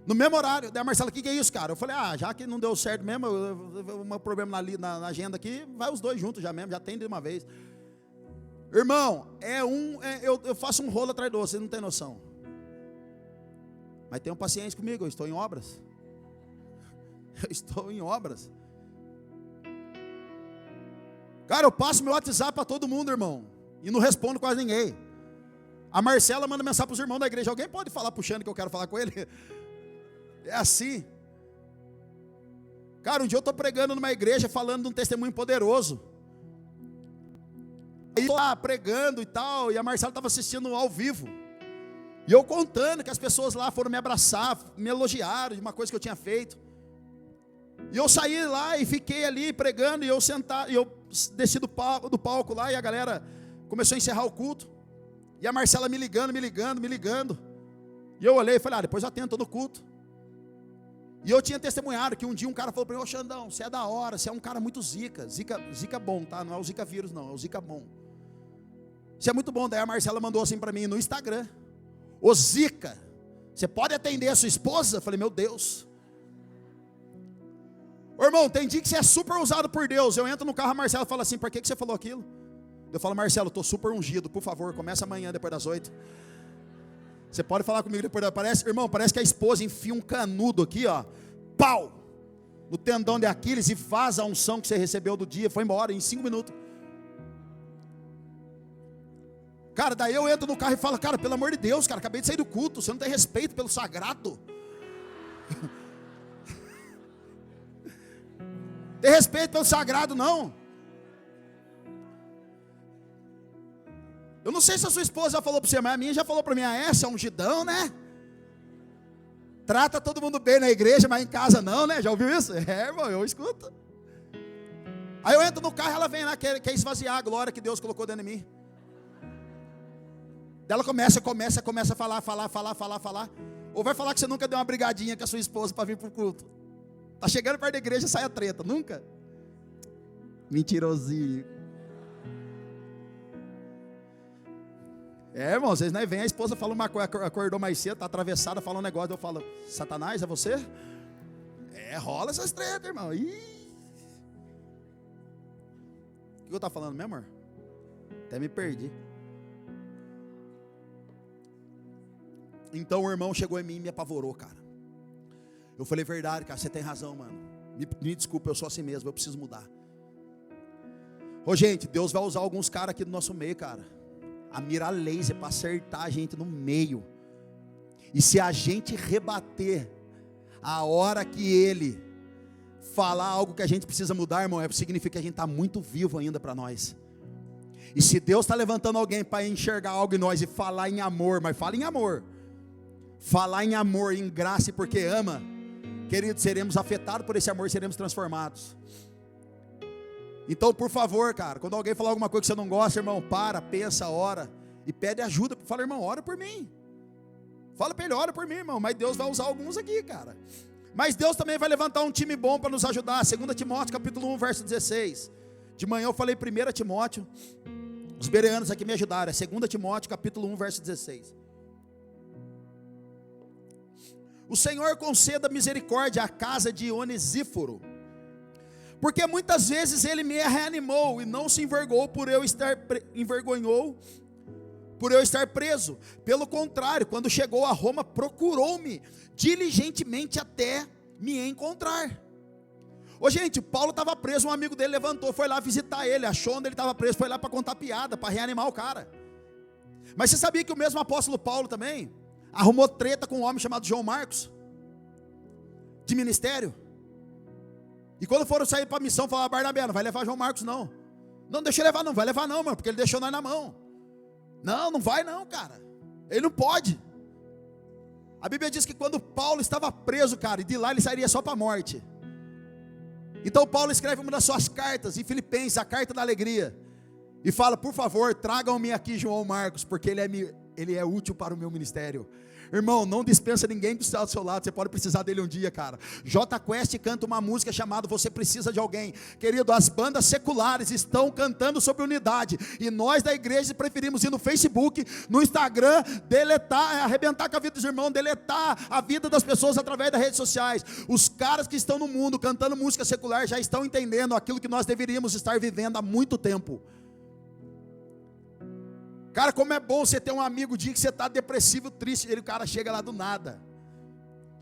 [SPEAKER 1] No mesmo horário. Daí a Marcela, o que é isso, cara? Eu falei, já que não deu certo mesmo, um problema na agenda aqui, vai os 2 juntos já mesmo, já tem de uma vez. Irmão, eu faço um rolo atrás do outro, você não tem noção. Mas tenham paciência comigo, eu estou em obras. Eu estou em obras. Cara, eu passo meu WhatsApp para todo mundo, irmão, e não respondo quase ninguém. A Marcela manda mensagem para os irmãos da igreja. Alguém pode falar pro Xande que eu quero falar com ele? É assim. Cara, um dia eu estou pregando numa igreja, falando de um testemunho poderoso. Aí eu lá pregando e tal, e a Marcela estava assistindo ao vivo. E eu contando que as pessoas lá foram me abraçar, me elogiaram de uma coisa que eu tinha feito. E eu saí lá e fiquei ali pregando, e eu desci do palco lá, e a galera começou a encerrar o culto. E a Marcela me ligando. E eu olhei e falei, depois eu atendo todo o culto. E eu tinha testemunhado que um dia um cara falou para mim: ô Xandão, você é da hora, você é um cara muito zica bom, tá? Não é o zika vírus não, é o zica bom. Você é muito bom. Daí a Marcela mandou assim para mim no Instagram: ô Zica, você pode atender a sua esposa? Eu falei: meu Deus. Ô irmão, tem dia que você é super usado por Deus. Eu entro no carro, a Marcela fala assim: por que você falou aquilo? Eu falo: Marcelo, eu estou super ungido, por favor, começa amanhã depois das 8. Você pode falar comigo depois da... Irmão, parece que a esposa enfia um canudo aqui, ó, pau, no tendão de Aquiles e vaza a unção que você recebeu do dia, foi embora em 5 minutos. Cara, daí eu entro no carro e falo: cara, pelo amor de Deus, cara, acabei de sair do culto, você não tem respeito pelo sagrado. Tem respeito pelo sagrado não. Eu não sei se a sua esposa já falou para você, mas a minha já falou para mim: essa é ungidão, né? Trata todo mundo bem na igreja, mas em casa não, né? Já ouviu isso? É, irmão, eu escuto. Aí eu entro no carro, ela vem lá, quer esvaziar a glória que Deus colocou dentro de mim. Ela começa a falar. Ou vai falar que você nunca deu uma brigadinha com a sua esposa para vir para o culto. Tá chegando perto da igreja, sai a treta. Nunca? Mentirosinho. É, irmão, às vezes, né, vem a esposa, fala uma coisa, acordou mais cedo, tá atravessada, fala um negócio, eu falo: Satanás, é você? É, rola essas tretas, irmão. Ih. O que eu tava falando mesmo, amor? Até me perdi. Então o irmão chegou em mim e me apavorou, cara. Eu falei: verdade, cara, você tem razão, mano. Me desculpa, eu sou assim mesmo, eu preciso mudar. Ô gente, Deus vai usar alguns caras aqui do nosso meio, cara. A mira laser para acertar a gente no meio. E se a gente rebater a hora que ele falar algo que a gente precisa mudar, irmão, significa que a gente está muito vivo ainda para nós. E se Deus está levantando alguém para enxergar algo em nós e falar em amor, mas fala em amor. Falar em amor, em graça e porque ama, queridos, seremos afetados por esse amor, seremos transformados. Então, por favor, cara, quando alguém falar alguma coisa que você não gosta, irmão, pensa, ora e pede ajuda. Fala: irmão, ora por mim. Fala para ele: ora por mim, irmão. Mas Deus vai usar alguns aqui, cara. Mas Deus também vai levantar um time bom para nos ajudar. 2 Timóteo capítulo 1, verso 16. De manhã eu falei 1 Timóteo. Os bereanos aqui me ajudaram. É 2 Timóteo capítulo 1, verso 16. O Senhor conceda misericórdia à casa de Onesíforo, porque muitas vezes ele me reanimou e não se envergonhou por eu estar preso. Pelo contrário, quando chegou a Roma, procurou-me diligentemente até me encontrar. Ô gente, Paulo estava preso, um amigo dele levantou, foi lá visitar ele, achou onde ele estava preso, foi lá para contar piada, para reanimar o cara. Mas você sabia que o mesmo apóstolo Paulo também arrumou treta com um homem chamado João Marcos, de ministério? E quando foram sair para a missão, falaram: Barnabé, não vai levar João Marcos não. Não, deixa eu levar, não vai levar não, mano, porque ele deixou nós na mão. Não vai não, cara. Ele não pode. A Bíblia diz que quando Paulo estava preso, cara, e de lá ele sairia só para a morte. Então Paulo escreve uma das suas cartas, em Filipenses, a carta da alegria, e fala: por favor, tragam-me aqui João Marcos, porque ele é útil para o meu ministério. Irmão, não dispensa ninguém que está do seu lado, você pode precisar dele um dia, cara. J Quest canta uma música chamada Você Precisa de Alguém. Querido, as bandas seculares estão cantando sobre unidade, e nós da igreja preferimos ir no Facebook, no Instagram, deletar, arrebentar com a vida dos irmãos, deletar a vida das pessoas através das redes sociais. Os caras que estão no mundo cantando música secular já estão entendendo aquilo que nós deveríamos estar vivendo há muito tempo. Cara, como é bom você ter um amigo, dia que você está depressivo, triste, o cara chega lá do nada,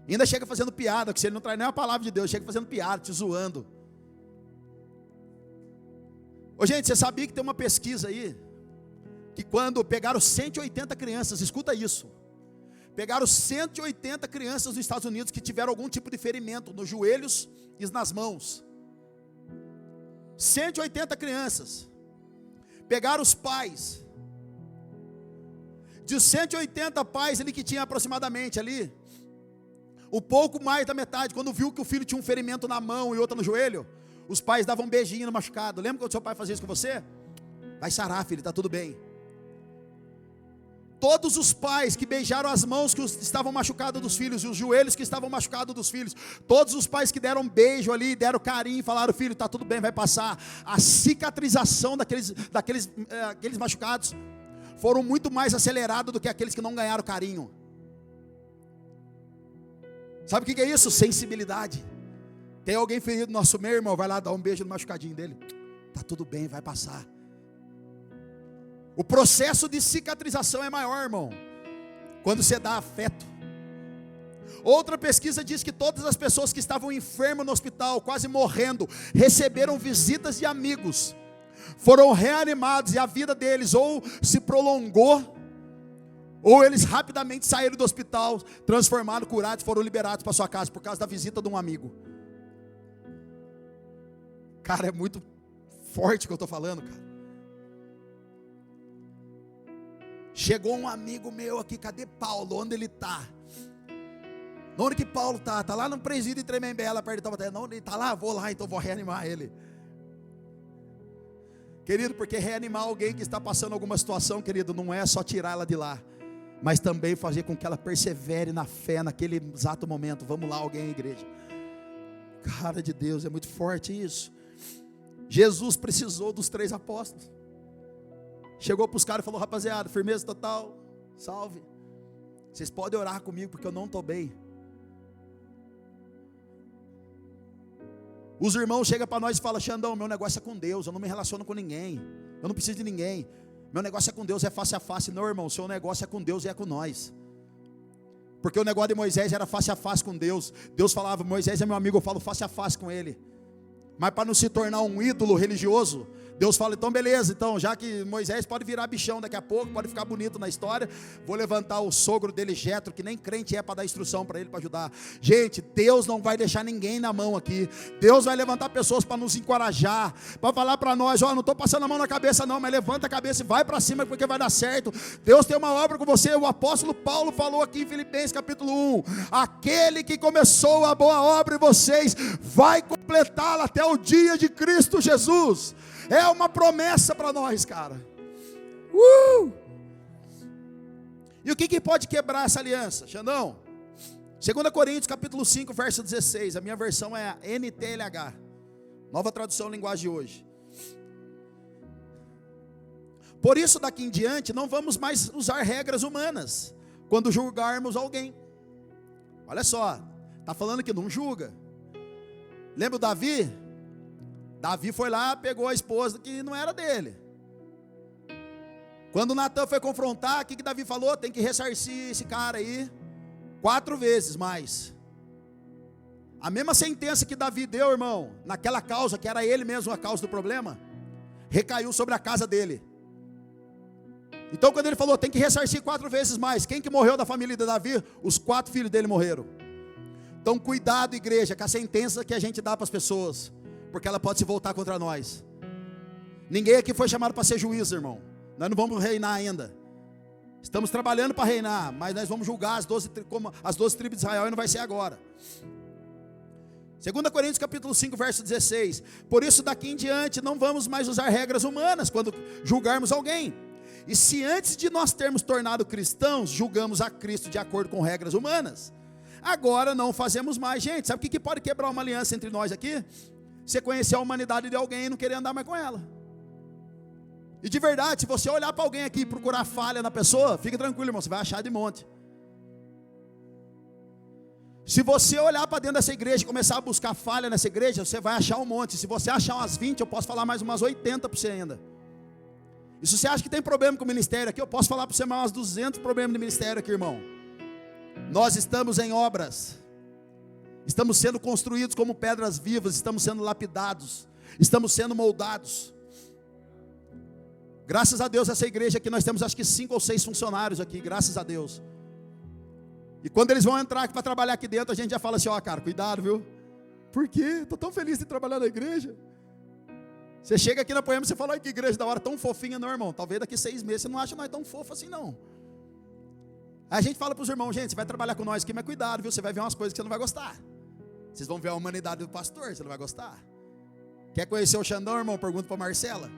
[SPEAKER 1] ainda chega fazendo piada, que se ele não traz nem a palavra de Deus, chega fazendo piada, te zoando. Ô gente, você sabia que tem uma pesquisa aí, que quando pegaram 180 crianças, escuta isso, pegaram 180 crianças nos Estados Unidos que tiveram algum tipo de ferimento nos joelhos e nas mãos. 180 crianças, pegaram os pais, de 180 pais ali que tinha aproximadamente ali, um pouco mais da metade, quando viu que o filho tinha um ferimento na mão e outro no joelho, os pais davam um beijinho no machucado. Lembra quando seu pai fazia isso com você? Vai sarar, filho, está tudo bem. Todos os pais que beijaram as mãos que estavam machucados dos filhos, e os joelhos que estavam machucados dos filhos, todos os pais que deram um beijo ali, deram carinho, falaram: filho, está tudo bem, vai passar. A cicatrização daqueles machucados foram muito mais acelerados do que aqueles que não ganharam carinho. Sabe o que é isso? Sensibilidade. Tem alguém ferido no nosso meio, irmão, vai lá dar um beijo no machucadinho dele. Está tudo bem, vai passar. O processo de cicatrização é maior, irmão, quando você dá afeto. Outra pesquisa diz que todas as pessoas que estavam enfermas no hospital, quase morrendo, receberam visitas de amigos, foram reanimados e a vida deles ou se prolongou, ou eles rapidamente saíram do hospital, transformados, curados, foram liberados para sua casa por causa da visita de um amigo. Cara, é muito forte o que eu estou falando, cara. Chegou um amigo meu aqui, cadê Paulo? Onde ele está? Onde que Paulo está? Está lá no presídio de Tremembela, perto de Taubaté. Não, ele está lá, vou lá, então vou reanimar ele. Querido, porque reanimar alguém que está passando alguma situação, querido, não é só tirar ela de lá, mas também fazer com que ela persevere na fé, naquele exato momento. Vamos lá, alguém, igreja. Cara de Deus, é muito forte isso. Jesus precisou dos 3 apóstolos. Chegou para os caras e falou: rapaziada, firmeza total, salve. Vocês podem orar comigo porque eu não estou bem. Os irmãos chegam para nós e falam: Xandão, meu negócio é com Deus, eu não me relaciono com ninguém, eu não preciso de ninguém, meu negócio é com Deus, é face a face. Não, irmão, seu negócio é com Deus e é com nós. Porque o negócio de Moisés era face a face com Deus. Deus falava: Moisés é meu amigo, eu falo face a face com ele. Mas para não se tornar um ídolo religioso, Deus fala: então beleza, então já que Moisés pode virar bichão daqui a pouco, pode ficar bonito na história, vou levantar o sogro dele, Jetro, que nem crente é, para dar instrução para ele, para ajudar. Gente, Deus não vai deixar ninguém na mão aqui. Deus vai levantar pessoas para nos encorajar, para falar para nós: ó, não estou passando a mão na cabeça não, mas levanta a cabeça e vai para cima, porque vai dar certo. Deus tem uma obra com você. O apóstolo Paulo falou aqui em Filipenses capítulo 1, aquele que começou a boa obra em vocês, vai completá-la até o dia de Cristo Jesus. É uma promessa para nós, cara. E o que pode quebrar essa aliança, Xandão? 2 Coríntios capítulo 5, verso 16. A minha versão é a NTLH, nova tradução linguagem de hoje. Por isso daqui em diante não vamos mais usar regras humanas quando julgarmos alguém. Olha só, está falando que não julga. Lembra o Davi? Davi foi lá, pegou a esposa que não era dele. Quando Natan foi confrontar, o que Davi falou? Tem que ressarcir esse cara aí 4 vezes mais. A mesma sentença que Davi deu, irmão, naquela causa, que era ele mesmo a causa do problema, recaiu sobre a casa dele. Então quando ele falou, tem que ressarcir 4 vezes mais, quem que morreu da família de Davi? Os 4 filhos dele morreram. Então cuidado, igreja, com a sentença que a gente dá para as pessoas, porque ela pode se voltar contra nós. Ninguém aqui foi chamado para ser juiz, irmão. Nós não vamos reinar ainda. Estamos trabalhando para reinar, mas nós vamos julgar as 12 tribos de Israel, e não vai ser agora. 2 Coríntios capítulo 5, verso 16. Por isso daqui em diante não vamos mais usar regras humanas quando julgarmos alguém. E se antes de nós termos tornado cristãos, julgamos a Cristo de acordo com regras humanas, agora não fazemos mais. Gente, sabe o que pode quebrar uma aliança entre nós aqui? Você conhecer a humanidade de alguém e não querer andar mais com ela. E de verdade, se você olhar para alguém aqui e procurar falha na pessoa, fica tranquilo, irmão, você vai achar de monte. Se você olhar para dentro dessa igreja e começar a buscar falha nessa igreja, você vai achar um monte. Se você achar umas 20, eu posso falar mais umas 80 para você ainda. E se você acha que tem problema com o ministério aqui, eu posso falar para você mais umas 200 problemas de ministério aqui, irmão. Nós estamos em obras. Estamos sendo construídos como pedras vivas, estamos sendo lapidados, estamos sendo moldados. Graças a Deus, essa igreja aqui, nós temos acho que 5 ou 6 funcionários aqui, graças a Deus. E quando eles vão entrar para trabalhar aqui dentro, a gente já fala assim: ó, cara, cuidado, viu? Por quê? Estou tão feliz de trabalhar na igreja. Você chega aqui na Poema e você fala: ai, que igreja da hora, tão fofinha. Não, irmão, talvez daqui 6 meses você não acha nós tão fofo assim, não. Aí a gente fala para os irmãos: gente, você vai trabalhar com nós aqui, mas cuidado, viu? Você vai ver umas coisas que você não vai gostar. Vocês vão ver a humanidade do pastor, você não vai gostar. Quer conhecer o Xandão, irmão? Pergunta para a Marcela.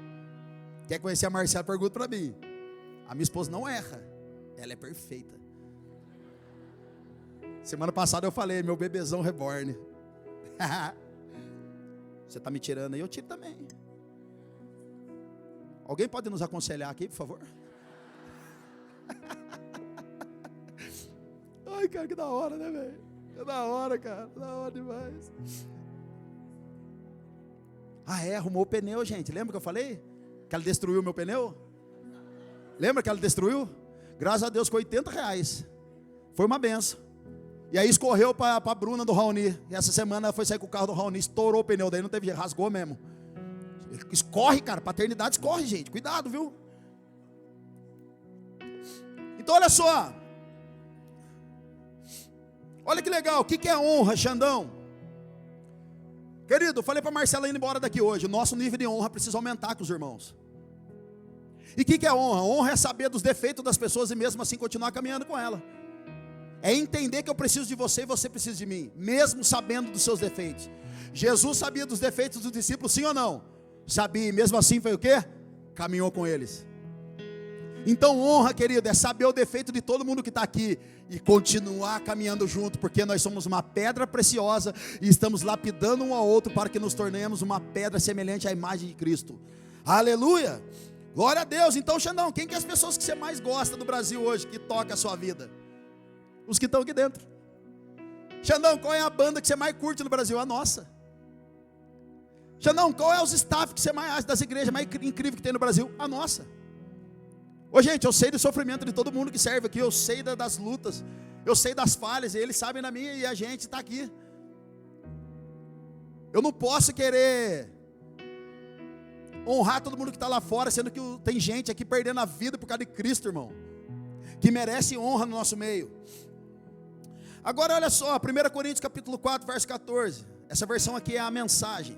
[SPEAKER 1] Quer conhecer a Marcela? Pergunta para mim. A minha esposa não erra. Ela é perfeita. Semana passada eu falei, meu bebezão reborn. Você está me tirando aí, eu tiro também. Alguém pode nos aconselhar aqui, por favor? Ai, cara, que da hora, né, velho? É da hora, cara, da hora demais. Arrumou o pneu, gente. Lembra que eu falei? Que ela destruiu o meu pneu? Lembra que ela destruiu? Graças a Deus, com R$80. Foi uma benção. E aí escorreu para a Bruna do Raoni. E essa semana ela foi sair com o carro do Raoni, estourou o pneu, daí não teve jeito, rasgou mesmo. Escorre, cara, paternidade escorre, gente. Cuidado, viu? Então olha só. Olha que legal, o que é honra, Xandão? Querido, eu falei para Marcela ir embora daqui hoje. O nosso nível de honra precisa aumentar com os irmãos. E o que é honra? Honra é saber dos defeitos das pessoas e mesmo assim continuar caminhando com ela. É entender que eu preciso de você e você precisa de mim, mesmo sabendo dos seus defeitos. Jesus sabia dos defeitos dos discípulos, sim ou não? Sabia, e mesmo assim foi o quê? Caminhou com eles. Então honra, querido, é saber o defeito de todo mundo que está aqui e continuar caminhando junto, porque nós somos uma pedra preciosa e estamos lapidando um ao outro para que nos tornemos uma pedra semelhante à imagem de Cristo. Aleluia! Glória a Deus. Então, Xandão, quem que é as pessoas que você mais gosta do Brasil hoje, que toca a sua vida? Os que estão aqui dentro. Xandão, qual é a banda que você mais curte no Brasil? A nossa. Xandão, qual é os staff que você mais acha das igrejas mais incríveis que tem no Brasil? A nossa. Ô gente, eu sei do sofrimento de todo mundo que serve aqui, eu sei das lutas, eu sei das falhas, e eles sabem da minha, e a gente está aqui. Eu não posso querer honrar todo mundo que está lá fora, sendo que tem gente aqui perdendo a vida por causa de Cristo, irmão, que merece honra no nosso meio. Agora olha só, 1 Coríntios capítulo 4, verso 14, essa versão aqui é a mensagem.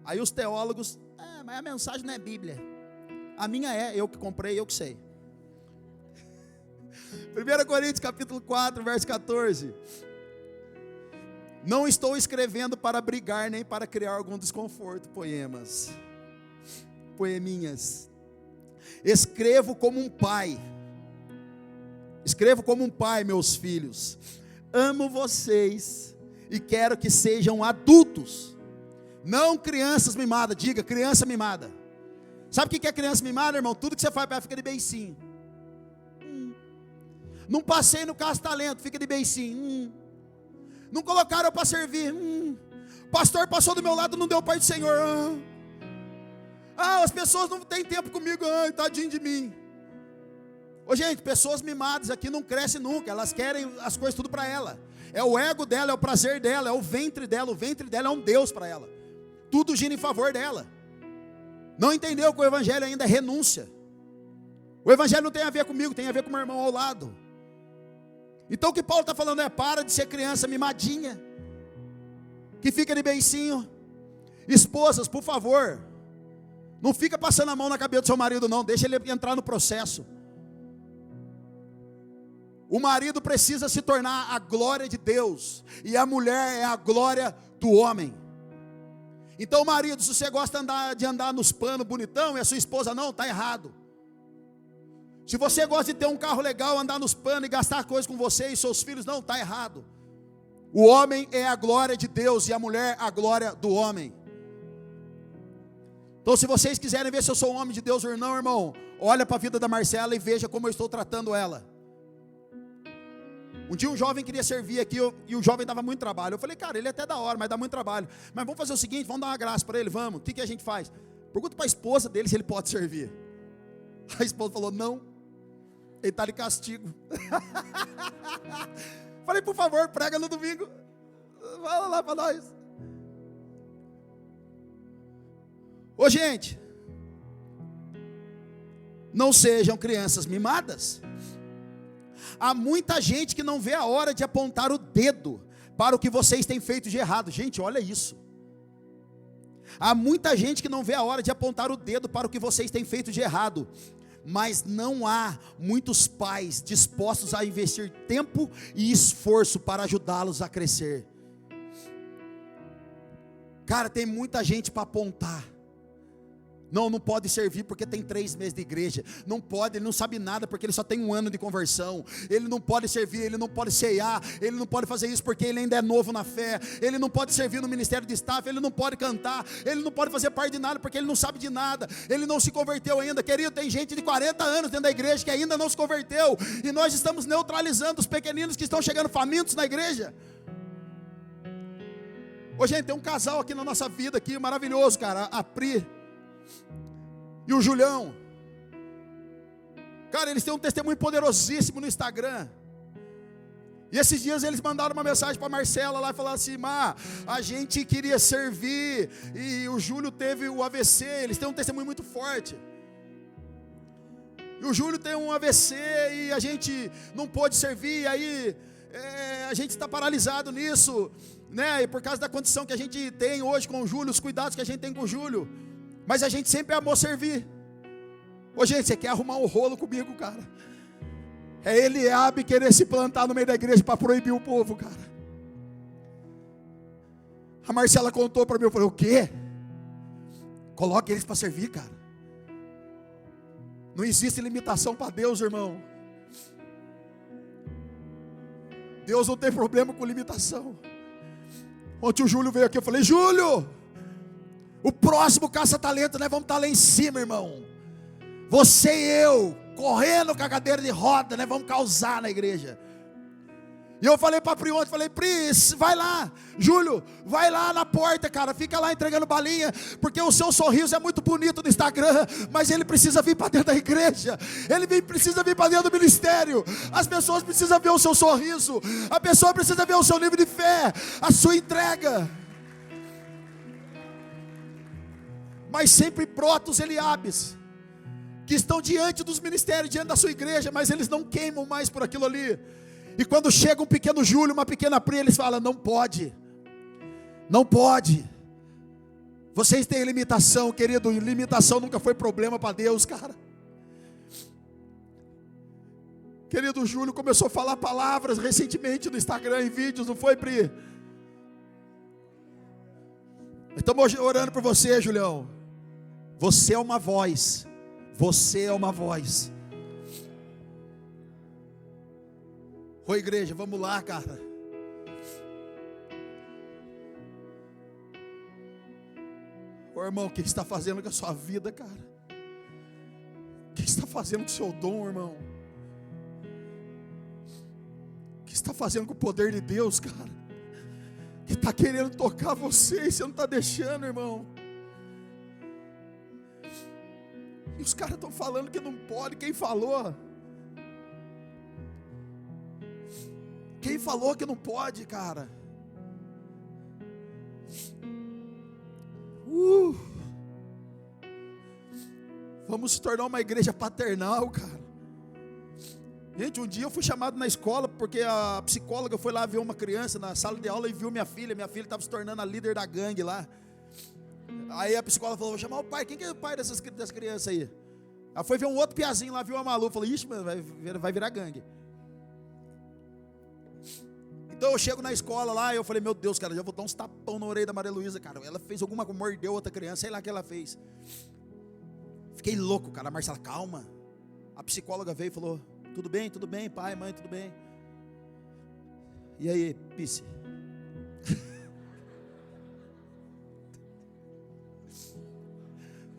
[SPEAKER 1] Aí os teólogos, mas a mensagem não é Bíblia. A minha é, eu que comprei, eu que sei. 1 Coríntios capítulo 4, verso 14. Não estou escrevendo para brigar, nem para criar algum desconforto. Poeminhas. Escrevo como um pai. Escrevo como um pai, meus filhos. Amo vocês e quero que sejam adultos, não crianças mimadas. Diga, criança mimada. Sabe o que é criança mimada, irmão? Tudo que você faz para ela fica de beicinho. Não passei no caça-talento, fica de beicinho. Não colocaram eu para servir. Pastor passou do meu lado, não deu pai do Senhor. As pessoas não têm tempo comigo. Tadinho de mim. Ô gente, pessoas mimadas aqui não crescem nunca. Elas querem as coisas tudo para ela. É o ego dela, é o prazer dela, é o ventre dela. O ventre dela é um Deus para ela. Tudo gira em favor dela. Não entendeu que o evangelho ainda é renúncia. O evangelho não tem a ver comigo, tem a ver com o meu irmão ao lado. Então o que Paulo está falando é: para de ser criança mimadinha, que fica de beicinho. Esposas, por favor, não fica passando a mão na cabeça do seu marido não, deixa ele entrar no processo. O marido precisa se tornar a glória de Deus, e a mulher é a glória do homem. Então, marido, se você gosta de andar nos panos bonitão e a sua esposa não, está errado. Se você gosta de ter um carro legal, andar nos panos e gastar coisas com você e seus filhos, não, está errado. O homem é a glória de Deus e a mulher a glória do homem. Então, se vocês quiserem ver se eu sou um homem de Deus ou não, irmão, olha para a vida da Marcela e veja como eu estou tratando ela. Um dia um jovem queria servir aqui e o jovem dava muito trabalho. Eu falei, cara, ele é até da hora, mas dá muito trabalho. Mas vamos fazer o seguinte, vamos dar uma graça para ele, vamos. O que a gente faz? Pergunta para a esposa dele se ele pode servir. A esposa falou, não, ele está de castigo. Falei, por favor, prega no domingo. Fala lá para nós. Ô gente, não sejam crianças mimadas. Há muita gente que não vê a hora de apontar o dedo para o que vocês têm feito de errado. Gente, olha isso. Há muita gente que não vê a hora de apontar o dedo para o que vocês têm feito de errado. Mas não há muitos pais dispostos a investir tempo e esforço para ajudá-los a crescer. Cara, tem muita gente para apontar. Não pode servir porque tem 3 meses de igreja. Não pode, ele não sabe nada porque ele só tem 1 ano de conversão. Ele não pode servir, ele não pode ceiar, ele não pode fazer isso porque ele ainda é novo na fé. Ele não pode servir no ministério de staff, ele não pode cantar, ele não pode fazer parte de nada porque ele não sabe de nada. Ele não se converteu ainda. Querido, tem gente de 40 anos dentro da igreja que ainda não se converteu. E nós estamos neutralizando os pequeninos que estão chegando famintos na igreja. Ô gente, tem um casal aqui na nossa vida aqui, maravilhoso, cara, a Pri e o Julião. Cara, eles têm um testemunho poderosíssimo no Instagram. E esses dias eles mandaram uma mensagem para a Marcela lá e falaram assim: Má, a gente queria servir e o Júlio teve o AVC. Eles têm um testemunho muito forte. E o Júlio tem um AVC e a gente não pôde servir. Aí a gente está paralisado nisso, né? E por causa da condição que a gente tem hoje com o Júlio, os cuidados que a gente tem com o Júlio. Mas a gente sempre amou servir. Ô gente, você quer arrumar um rolo comigo, cara? É Eliabe querer se plantar no meio da igreja para proibir o povo, cara. A Marcela contou para mim, eu falei: o quê? Coloque eles para servir, cara. Não existe limitação para Deus, irmão. Deus não tem problema com limitação. Ontem o Júlio veio aqui, eu falei: Júlio, o próximo caça-talento, nós vamos estar lá em cima, irmão. Você e eu, correndo com a cadeira de roda, nós vamos causar na igreja. E eu falei para a Pri ontem, falei: Pri, vai lá, Júlio, vai lá na porta, cara, fica lá entregando balinha, porque o seu sorriso é muito bonito no Instagram, mas ele precisa vir para dentro da igreja, precisa vir para dentro do ministério. As pessoas precisam ver o seu sorriso, a pessoa precisa ver o seu nível de fé, a sua entrega. Mas sempre brota os Eliabes, que estão diante dos ministérios, diante da sua igreja, mas eles não queimam mais por aquilo ali. E quando chega um pequeno Júlio, uma pequena Pri, eles falam: não pode, não pode. Vocês têm limitação, querido, e limitação nunca foi problema para Deus, cara. Querido, o Júlio começou a falar palavras recentemente no Instagram, em vídeos, não foi, Pri? Estamos orando por você, Julião. Você é uma voz. Você é uma voz. Ô igreja, vamos lá, cara. Ô irmão, o que você está fazendo com a sua vida, cara? O que você está fazendo com o seu dom, irmão? O que você está fazendo com o poder de Deus, cara? Que está querendo tocar você e você não está deixando, irmão. E os caras estão falando que não pode. Quem falou? Quem falou que não pode, cara? Vamos se tornar uma igreja paternal, cara. Gente, um dia eu fui chamado na escola porque a psicóloga foi lá ver uma criança na sala de aula e viu minha filha. Minha filha estava se tornando a líder da gangue lá. Aí a psicóloga falou: vou chamar o pai. Quem que é o pai dessas crianças aí? Ela foi ver um outro piazinho lá, viu a Malu. Falou: ixi, mano, vai virar gangue. Então eu chego na escola lá e eu falei: meu Deus, cara, já vou dar uns tapão na orelha da Maria Luísa, cara. Ela fez alguma coisa, mordeu outra criança, sei lá o que ela fez. Fiquei louco, cara. A Marcela: calma. A psicóloga veio e falou: tudo bem, pai, mãe, tudo bem. E aí, Pisse?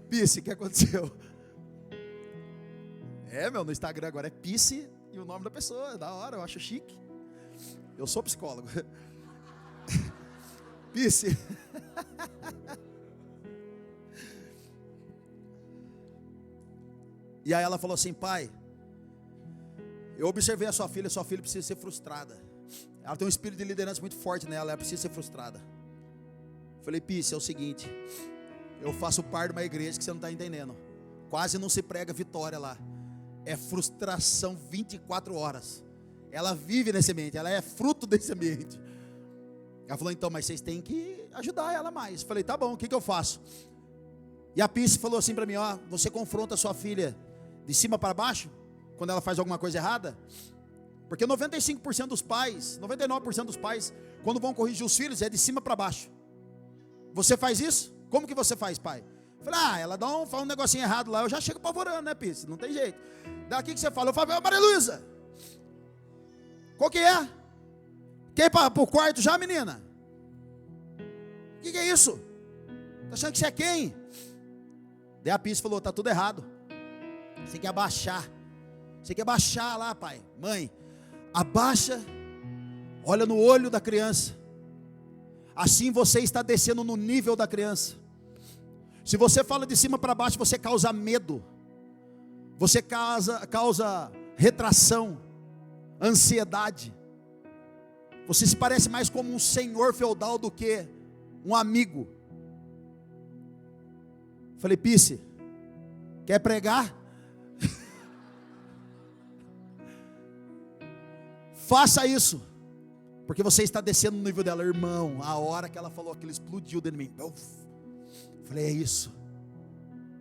[SPEAKER 1] Pisse, o que aconteceu? No Instagram agora é Pisse e o nome da pessoa, é da hora, eu acho chique. Eu sou psicólogo. Pisse. E aí ela falou assim: pai, eu observei a sua filha precisa ser frustrada. Ela tem um espírito de liderança muito forte nela, ela precisa ser frustrada. Falei: Pisse, é o seguinte, eu faço parte de uma igreja que você não está entendendo. Quase não se prega vitória lá. É frustração 24 horas. Ela vive nesse ambiente, ela é fruto desse ambiente. Ela falou: então, mas vocês têm que ajudar ela mais. Falei: tá bom, o que eu faço? E a Pisse falou assim para mim: ó, você confronta a sua filha de cima para baixo, quando ela faz alguma coisa errada. Porque 95% dos pais, 99% dos pais, quando vão corrigir os filhos, é de cima para baixo. Você faz isso? Como que você faz, pai? Falei, ela fala um negocinho errado lá, eu já chego apavorando, né, Pisse? Não tem jeito. Daqui que você fala, eu falo, Maria Luísa, qual que é? Quer ir para o quarto já, menina? O que é isso? Tá achando que você é quem? Daí a Pisse falou, tá tudo errado. Você tem que abaixar. Você tem que abaixar lá, pai. Mãe, abaixa, olha no olho da criança. Assim você está descendo no nível da criança. Se você fala de cima para baixo, você causa medo. Você causa retração, ansiedade. Você se parece mais como um senhor feudal do que um amigo. Falei, Pisse, quer pregar? Faça isso, porque você está descendo no nível dela, irmão. A hora que ela falou aquilo, explodiu dentro de mim. Falei,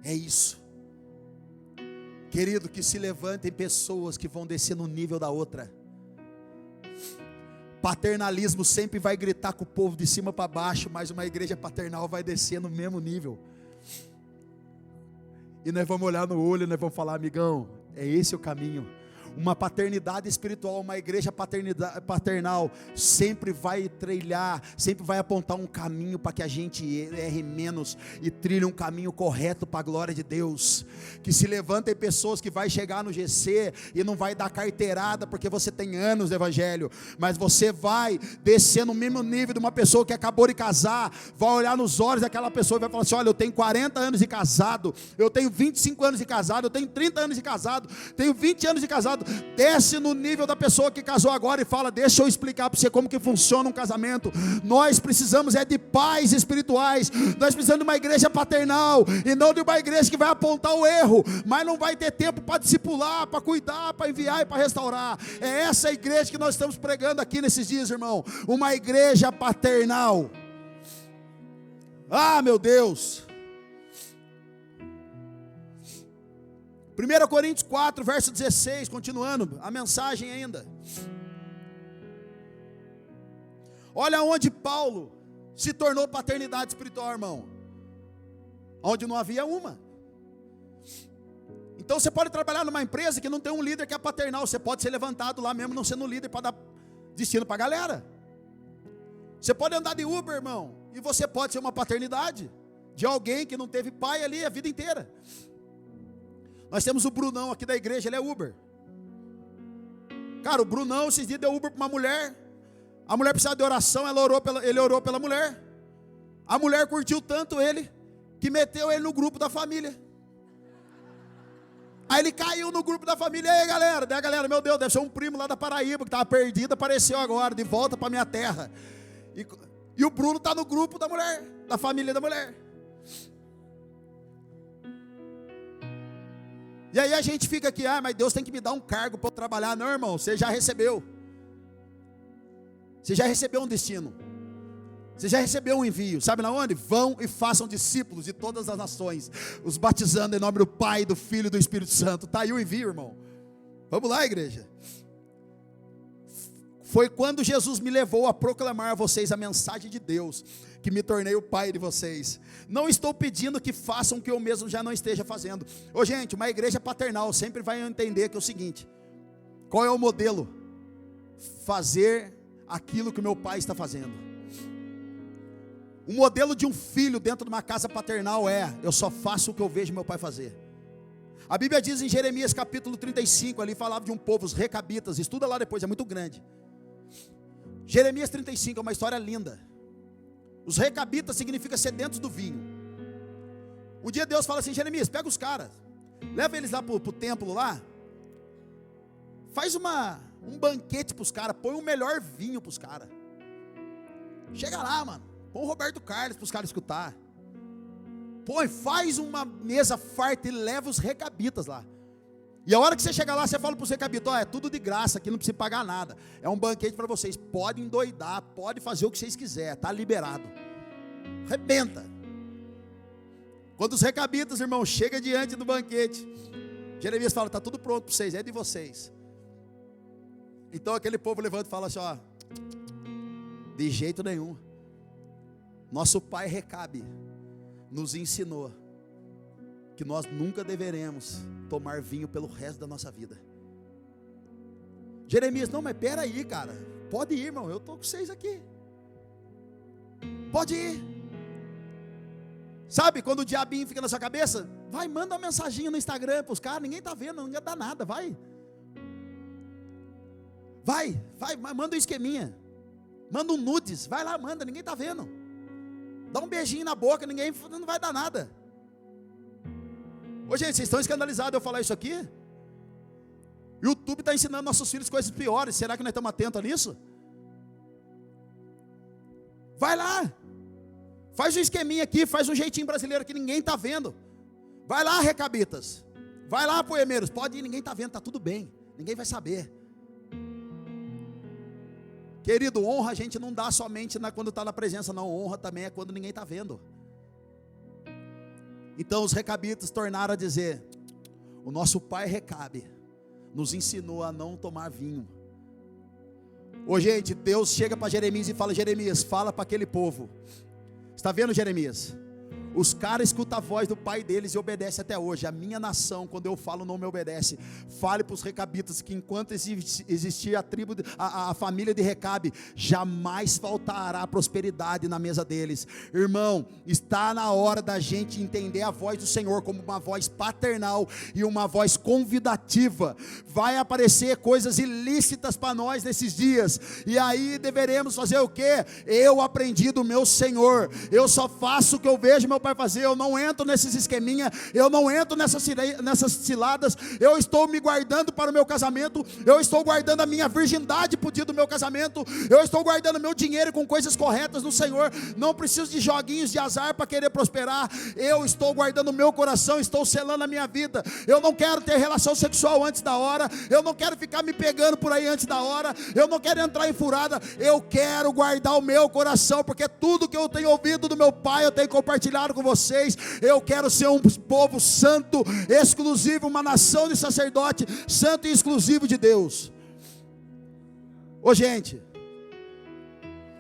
[SPEAKER 1] é isso. Querido, que se levantem pessoas que vão descer no nível da outra. Paternalismo sempre vai gritar com o povo de cima para baixo, mas uma igreja paternal vai descer no mesmo nível. E nós vamos olhar no olho, nós vamos falar, amigão, é esse o caminho. Uma paternidade espiritual, uma igreja paternal sempre vai trilhar, sempre vai apontar um caminho para que a gente erre menos e trilhe um caminho correto para a glória de Deus. Que se levantem pessoas que vai chegar no GC e não vai dar carteirada porque você tem anos de evangelho, mas você vai descer no mesmo nível de uma pessoa que acabou de casar, vai olhar nos olhos daquela pessoa e vai falar assim, olha, eu tenho 40 anos de casado, eu tenho 25 anos de casado, eu tenho 30 anos de casado, tenho 20 anos de casado. Desce no nível da pessoa que casou agora e fala, deixa eu explicar para você como que funciona um casamento. Nós precisamos de pais espirituais, nós precisamos de uma igreja paternal, e não de uma igreja que vai apontar o erro, mas não vai ter tempo para discipular, para cuidar, para enviar e para restaurar. É essa igreja que nós estamos pregando aqui nesses dias, irmão, uma igreja paternal. Meu Deus. 1 Coríntios 4, verso 16, continuando a mensagem ainda. Olha onde Paulo se tornou paternidade espiritual, irmão. Onde não havia uma. Então você pode trabalhar numa empresa que não tem um líder que é paternal. Você pode ser levantado lá mesmo não sendo líder para dar destino para a galera. Você pode andar de Uber, irmão, e você pode ser uma paternidade de alguém que não teve pai ali a vida inteira. Nós temos o Brunão aqui da igreja, ele é Uber. Cara, o Brunão esses dias deu Uber para uma mulher. A mulher precisava de oração, ele orou pela mulher. A mulher curtiu tanto ele, que meteu ele no grupo da família. Aí ele caiu no grupo da família. E aí galera, daí a galera, meu Deus, deve ser um primo lá da Paraíba, que estava perdido, apareceu agora, de volta para minha terra. E o Bruno está no grupo da mulher, da família da mulher. E aí a gente fica aqui, mas Deus tem que me dar um cargo para eu trabalhar. Não, irmão, você já recebeu. Você já recebeu um destino. Você já recebeu um envio. Sabe na onde? Vão e façam discípulos de todas as nações, os batizando em nome do Pai, do Filho e do Espírito Santo. Está aí o envio, irmão. Vamos lá, igreja. Foi quando Jesus me levou a proclamar a vocês a mensagem de Deus, que me tornei o pai de vocês. Não estou pedindo que façam o que eu mesmo já não esteja fazendo. Gente, uma igreja paternal sempre vai entender que é o seguinte: qual é o modelo? Fazer aquilo que o meu pai está fazendo. O modelo de um filho dentro de uma casa paternal eu só faço o que eu vejo meu pai fazer. A Bíblia diz em Jeremias capítulo 35, ali falava de um povo, os recabitas, estuda lá depois, é muito grande. Jeremias 35 é uma história linda. Os recabitas significa sedentos do vinho. Um dia Deus fala assim: Jeremias, pega os caras, leva eles lá para o templo lá, faz um banquete para os caras, põe o melhor vinho para os caras. Chega lá, mano, põe o Roberto Carlos para os caras escutar. Faz uma mesa farta e leva os recabitas lá. E a hora que você chegar lá, você fala para o recabito: é tudo de graça, aqui não precisa pagar nada, é um banquete para vocês, pode endoidar, pode fazer o que vocês quiserem, está liberado. Arrebenta. Quando os recabitas, irmão, chegam diante do banquete, Jeremias fala: está tudo pronto para vocês, é de vocês. Então aquele povo levanta e fala assim: de jeito nenhum. Nosso pai Recabe nos ensinou que nós nunca deveremos tomar vinho pelo resto da nossa vida. Jeremias, não, mas peraí, cara, pode ir, irmão, eu estou com vocês aqui, pode ir. Sabe, quando o diabinho fica na sua cabeça, vai, manda uma mensaginha no Instagram para os caras, ninguém está vendo, não dá nada, vai, manda um esqueminha, manda um nudes, vai lá, manda, ninguém está vendo, dá um beijinho na boca, ninguém, não vai dar nada. Ô gente, vocês estão escandalizados eu falar isso aqui? O YouTube está ensinando nossos filhos coisas piores, será que nós estamos atentos nisso? Vai lá, faz um esqueminha aqui, faz um jeitinho brasileiro que ninguém está vendo, vai lá, recabitas, vai lá, poemeiros, pode ir, ninguém está vendo, está tudo bem, ninguém vai saber. Querido, honra a gente não dá somente quando está na presença, não, honra também é quando ninguém está vendo. Então os recabitas tornaram a dizer, o nosso pai Recabe nos ensinou a não tomar vinho. Ô gente, Deus chega para Jeremias e fala, Jeremias, fala para aquele povo, está vendo, Jeremias? Os caras escutam a voz do pai deles e obedecem até hoje. A minha nação, quando eu falo, não me obedece. Fale para os recabitas que enquanto existir a família de Recabe, jamais faltará prosperidade na mesa deles. Irmão, está na hora da gente entender a voz do Senhor como uma voz paternal e uma voz convidativa. Vai aparecer coisas ilícitas para nós nesses dias, e aí deveremos fazer o quê? Eu aprendi do meu Senhor, eu só faço o que eu vejo meu pai fazer, eu não entro nesses esqueminha, eu não entro nessas ciladas, eu estou me guardando para o meu casamento, eu estou guardando a minha virgindade para o dia do meu casamento, eu estou guardando meu dinheiro com coisas corretas no Senhor, não preciso de joguinhos de azar para querer prosperar, eu estou guardando o meu coração, estou selando a minha vida, eu não quero ter relação sexual antes da hora, eu não quero ficar me pegando por aí antes da hora, eu não quero entrar em furada, eu quero guardar o meu coração, porque tudo que eu tenho ouvido do meu pai, eu tenho compartilhado com vocês, eu quero ser um povo santo, exclusivo, uma nação de sacerdote, santo e exclusivo de Deus. Ô gente,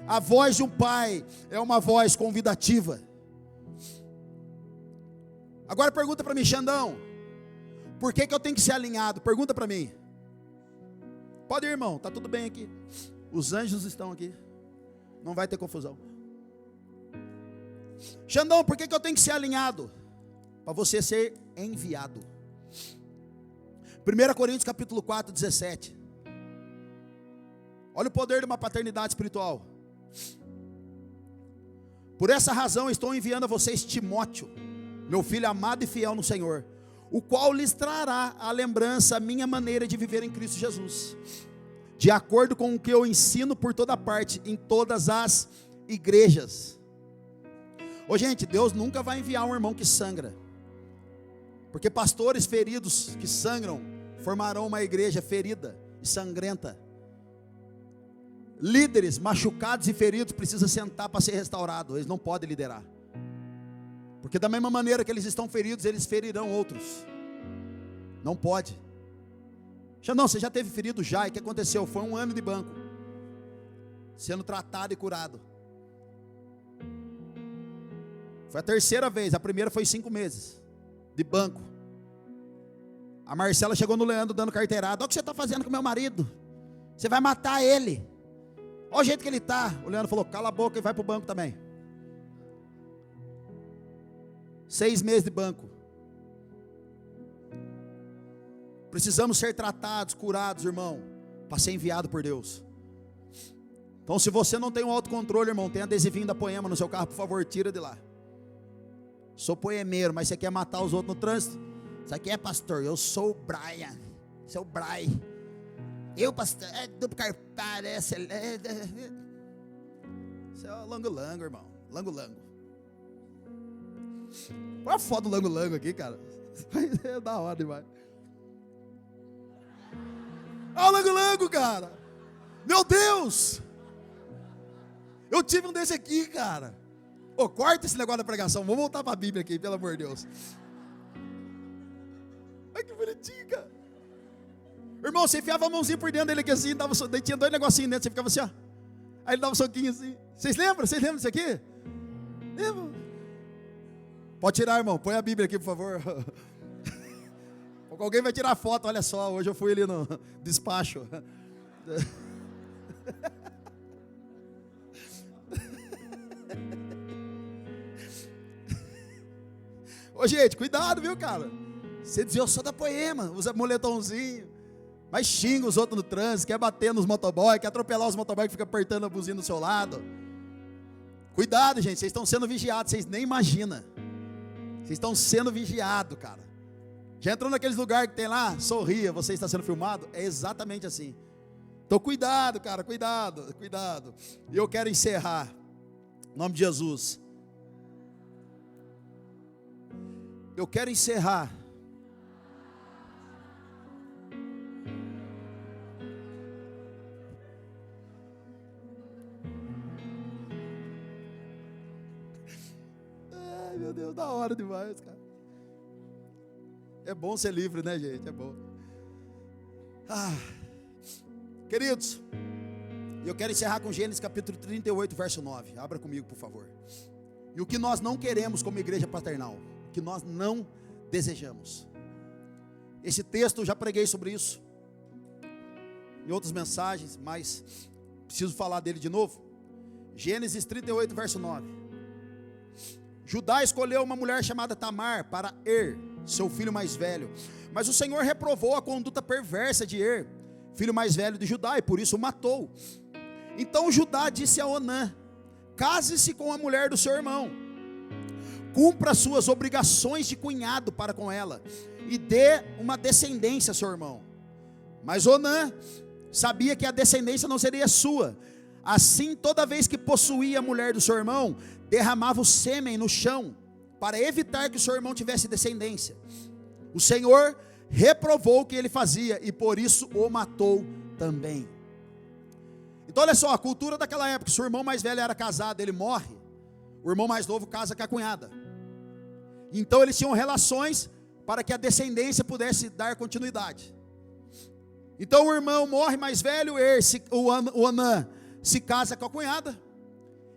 [SPEAKER 1] a voz de um pai é uma voz convidativa. Agora pergunta para mim, Xandão, por que eu tenho que ser alinhado? Pergunta para mim. Pode ir, irmão, está tudo bem aqui, os anjos estão aqui, não vai ter confusão. Xandão, por que eu tenho que ser alinhado? Para você ser enviado. 1 Coríntios capítulo 4, 17. Olha o poder de uma paternidade espiritual. Por essa razão estou enviando a vocês Timóteo, meu filho amado e fiel no Senhor, o qual lhes trará a lembrança a minha maneira de viver em Cristo Jesus, de acordo com o que eu ensino por toda parte, em todas as igrejas. Ô gente, Deus nunca vai enviar um irmão que sangra, porque pastores feridos que sangram formarão uma igreja ferida e sangrenta. Líderes machucados e feridos precisam sentar para ser restaurados, eles não podem liderar, porque da mesma maneira que eles estão feridos, eles ferirão outros. Não pode. Não, você já teve ferido já, e o que aconteceu? Foi 1 ano de banco, sendo tratado e curado. Foi a terceira vez, a primeira foi 5 meses de banco. A Marcela chegou no Leandro dando carteirada. Olha o que você está fazendo com meu marido, você vai matar ele, olha o jeito que ele está. O Leandro falou, cala a boca e vai para o banco também. 6 meses de banco. Precisamos ser tratados, curados, irmão, para ser enviado por Deus. Então se você não tem um autocontrole, irmão, tem adesivinho da Poema no seu carro, por favor, tira de lá. Sou poemeiro, mas você quer matar os outros no trânsito? Isso aqui é pastor, eu sou o Brian, seu Brian. Eu pastor, é duplo carpado, isso é o lango-lango, irmão, lango-lango. Põe a foto do lango-lango aqui, cara, é da hora demais. Olha o lango-lango, cara, meu Deus, eu tive um desse aqui, cara. Ô, corta esse negócio da pregação, vamos voltar para a Bíblia aqui, pelo amor de Deus. Ai, que bonitinho, cara. Irmão, você enfiava a mãozinha por dentro dele aqui assim, daí tinha 2 negocinhos dentro, você ficava assim, ó. Aí ele dava um soquinho assim. Vocês lembram disso aqui? Lembram? Pode tirar, irmão. Põe a Bíblia aqui, por favor. Alguém vai tirar foto. Olha só, hoje eu fui ali no despacho. Ô, gente, cuidado, viu, cara? Você diz, eu sou da Poema, usa moletomzinho, mas xinga os outros no trânsito, quer bater nos motoboys, quer atropelar os motoboys que ficam apertando a buzina do seu lado. Cuidado, gente, vocês estão sendo vigiados, vocês nem imaginam. Vocês estão sendo vigiados, cara. Já entrou naqueles lugares que tem lá, sorria, você está sendo filmado? É exatamente assim. Então cuidado, cara, cuidado, cuidado. E eu quero encerrar, em nome de Jesus. Eu quero encerrar. Ai, meu Deus, da hora demais, cara. É bom ser livre, né, gente? É bom. Queridos, eu quero encerrar com Gênesis capítulo 38, verso 9. Abra comigo, por favor. E o que nós não queremos como igreja paternal, o que nós não desejamos. Esse texto, eu já preguei sobre isso em outras mensagens, mas preciso falar dele de novo. Gênesis 38, verso 9. Judá escolheu uma mulher chamada Tamar para seu filho mais velho, mas o Senhor reprovou a conduta perversa de filho mais velho de Judá, e por isso o matou. Então Judá disse a Onã: case-se com a mulher do seu irmão, cumpra suas obrigações de cunhado para com ela, e dê uma descendência a seu irmão. Mas Onã sabia que a descendência não seria sua. Assim, toda vez que possuía a mulher do seu irmão, derramava o sêmen no chão, para evitar que o seu irmão tivesse descendência. O Senhor reprovou o que ele fazia, e por isso o matou também. Então olha só, a cultura daquela época: se o irmão mais velho era casado, ele morre, o irmão mais novo casa com a cunhada. Então eles tinham relações para que a descendência pudesse dar continuidade. Então o irmão morre mais velho, o Onã se casa com a cunhada,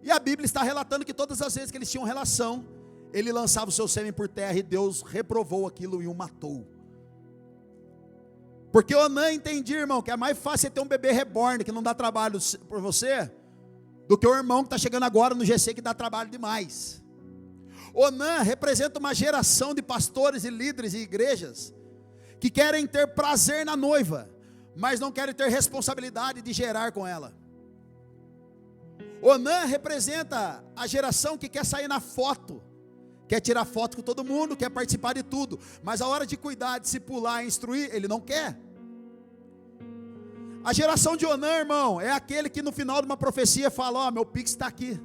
[SPEAKER 1] e a Bíblia está relatando que todas as vezes que eles tinham relação, ele lançava o seu sêmen por terra, e Deus reprovou aquilo e o matou. Porque Onã entendia, irmão, que é mais fácil ter um bebê reborn, que não dá trabalho por você, do que o irmão que está chegando agora no GC, que dá trabalho demais. Onã representa uma geração de pastores e líderes e igrejas, que querem ter prazer na noiva, mas não querem ter responsabilidade de gerar com ela. Onã representa a geração que quer sair na foto, quer tirar foto com todo mundo, quer participar de tudo, mas a hora de cuidar, discipular, instruir, ele não quer. A geração de Onã, irmão, é aquele que no final de uma profecia fala: ó, meu pix está aqui.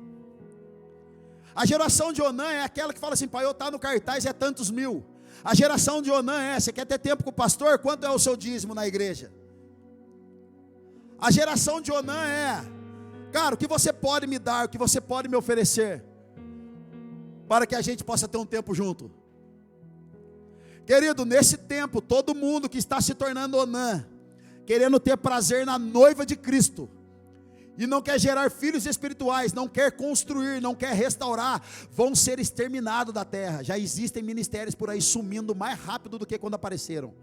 [SPEAKER 1] A geração de Onã é aquela que fala assim: pai, eu estou no cartaz, é tantos mil. A geração de Onã você quer ter tempo com o pastor? Quanto é o seu dízimo na igreja? A geração de Onã cara, o que você pode me dar, o que você pode me oferecer, para que a gente possa ter um tempo junto. Querido, nesse tempo, todo mundo que está se tornando Onã, querendo ter prazer na noiva de Cristo, e não quer gerar filhos espirituais, não quer construir, não quer restaurar, vão ser exterminados da terra. Já existem ministérios por aí sumindo mais rápido do que quando apareceram.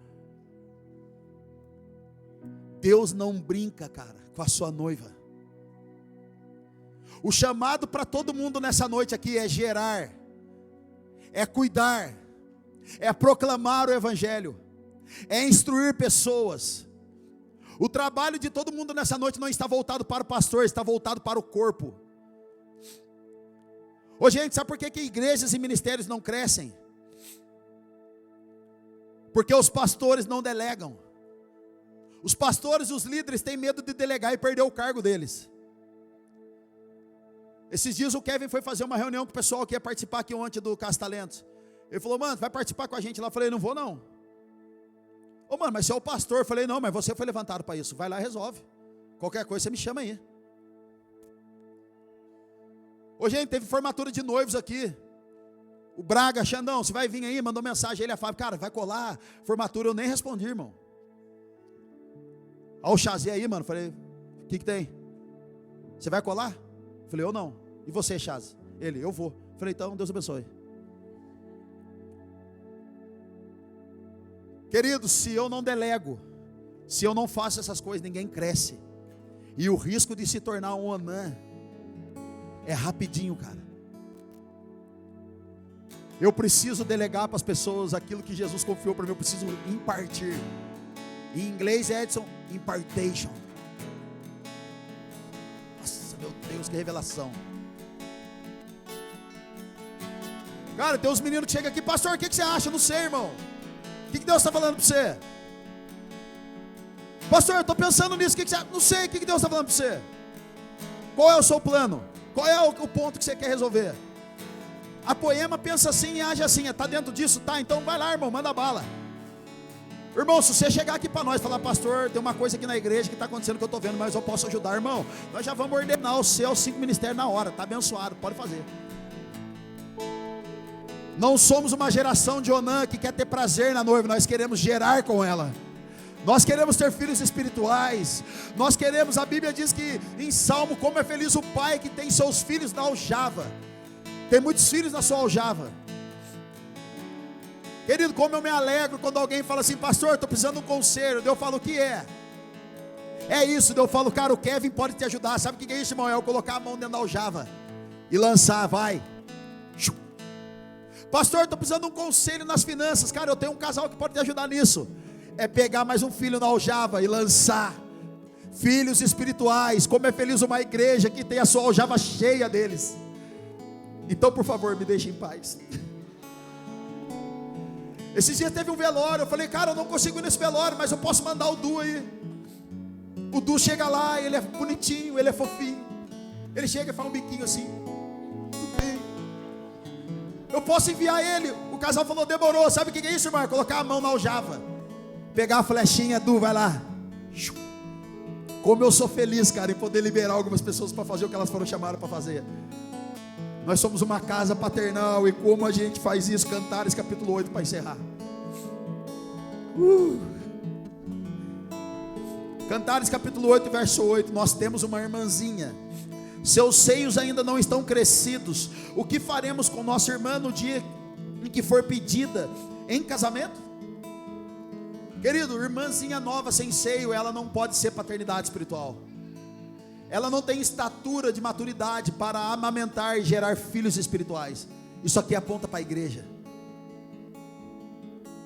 [SPEAKER 1] Deus não brinca, cara, com a sua noiva. O chamado para todo mundo nessa noite aqui é gerar, é cuidar, é proclamar o evangelho, é instruir pessoas. O trabalho de todo mundo nessa noite não está voltado para o pastor, está voltado para o corpo. Ô gente, sabe por que igrejas e ministérios não crescem? Porque os pastores não delegam. Os pastores e os líderes têm medo de delegar e perder o cargo deles. Esses dias o Kevin foi fazer uma reunião com o pessoal que ia participar aqui ontem do Casa Talentos. Ele falou: mano, vai participar com a gente lá? Eu falei: não vou não. Ô mano, mas você é o pastor. Eu falei: não, mas você foi levantado para isso. Vai lá e resolve. Qualquer coisa você me chama aí. Ô gente, teve formatura de noivos aqui. O Braga, Xandão, você vai vir aí? Mandou mensagem, ele e a Fábio: cara, vai colar formatura. Eu nem respondi, irmão. Olha o Chazé aí, mano. Falei: o que tem? Você vai colar? Falei: eu não. E você, Chaz? Ele: eu vou. Falei: então, Deus abençoe. Querido, se eu não delego, se eu não faço essas coisas, ninguém cresce. E o risco de se tornar um Onã é rapidinho, cara. Eu preciso delegar para as pessoas aquilo que Jesus confiou para mim. Eu preciso impartir. Em inglês, Edson, impartation. Nossa, meu Deus, que revelação. Cara, tem uns meninos que chegam aqui: pastor, o que você acha? Não sei, irmão. O que Deus está falando para você? Pastor, eu estou pensando nisso. O que você acha? Não sei, o que Deus está falando para você? Qual é o seu plano? Qual é o ponto que você quer resolver? A Poema pensa assim e age assim. Está dentro disso? Tá, então vai lá, irmão, manda bala. Irmão, se você chegar aqui para nós e falar: pastor, tem uma coisa aqui na igreja que está acontecendo que eu estou vendo, mas eu posso ajudar, irmão, nós já vamos ordenar os seus 5 ministérios na hora. Está abençoado, pode fazer. Não somos uma geração de Onã que quer ter prazer na noiva. Nós queremos gerar com ela. Nós queremos ter filhos espirituais. Nós queremos, a Bíblia diz que em Salmo, como é feliz o pai que tem seus filhos na aljava. Tem muitos filhos na sua aljava. Querido, como eu me alegro quando alguém fala assim: pastor, estou precisando de um conselho. Eu falo: o que é? É isso. Eu falo: cara, o Kevin pode te ajudar. Sabe o que é isso, irmão? É eu colocar a mão dentro da aljava e lançar, vai. Pastor, estou precisando de um conselho nas finanças. Cara, eu tenho um casal que pode te ajudar nisso. É pegar mais um filho na aljava e lançar. Filhos espirituais. Como é feliz uma igreja que tem a sua aljava cheia deles. Então, por favor, me deixe em paz. Esses dias teve um velório. Eu falei: cara, eu não consigo ir nesse velório, mas eu posso mandar o Du aí. O Du chega lá, ele é bonitinho, ele é fofinho. Ele chega e faz um biquinho assim: tudo bem. Eu posso enviar ele. O casal falou: demorou. Sabe o que é isso, irmão? Colocar a mão na aljava, pegar a flechinha: Du, vai lá. Como eu sou feliz, cara, em poder liberar algumas pessoas para fazer o que elas foram chamadas para fazer. Nós somos uma casa paternal. E como a gente faz isso? Cantares capítulo 8 para encerrar. Cantares capítulo 8 verso 8. Nós temos uma irmãzinha. Seus seios ainda não estão crescidos. O que faremos com nossa irmã no dia em que for pedida em casamento? Querido, irmãzinha nova sem seio, ela não pode ser paternidade espiritual. Ela não tem estatura de maturidade para amamentar e gerar filhos espirituais. Isso aqui aponta para a igreja.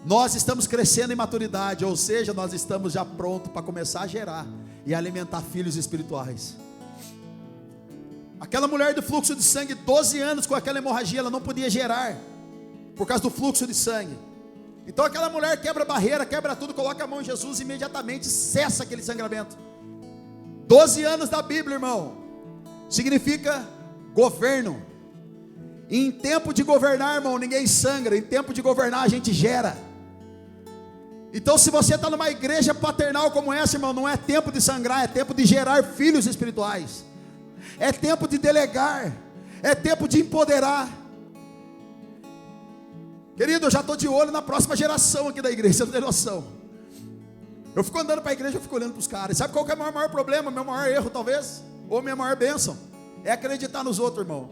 [SPEAKER 1] Nós estamos crescendo em maturidade, ou seja, nós estamos já prontos para começar a gerar e alimentar filhos espirituais. Aquela mulher do fluxo de sangue, 12 anos com aquela hemorragia, ela não podia gerar, por causa do fluxo de sangue. Então aquela mulher quebra a barreira, quebra tudo, coloca a mão em Jesus e imediatamente cessa aquele sangramento. 12 anos da Bíblia, irmão, significa governo. E em tempo de governar, irmão, ninguém sangra. Em tempo de governar a gente gera. Então se você está numa igreja paternal como essa, irmão, não é tempo de sangrar, é tempo de gerar filhos espirituais. É tempo de delegar, é tempo de empoderar. Querido, eu já estou de olho na próxima geração aqui da igreja, você não tem noção. Eu fico andando para a igreja, eu fico olhando para os caras. Sabe qual que é o meu maior problema, meu maior erro talvez? Ou minha maior bênção? É acreditar nos outros, irmão.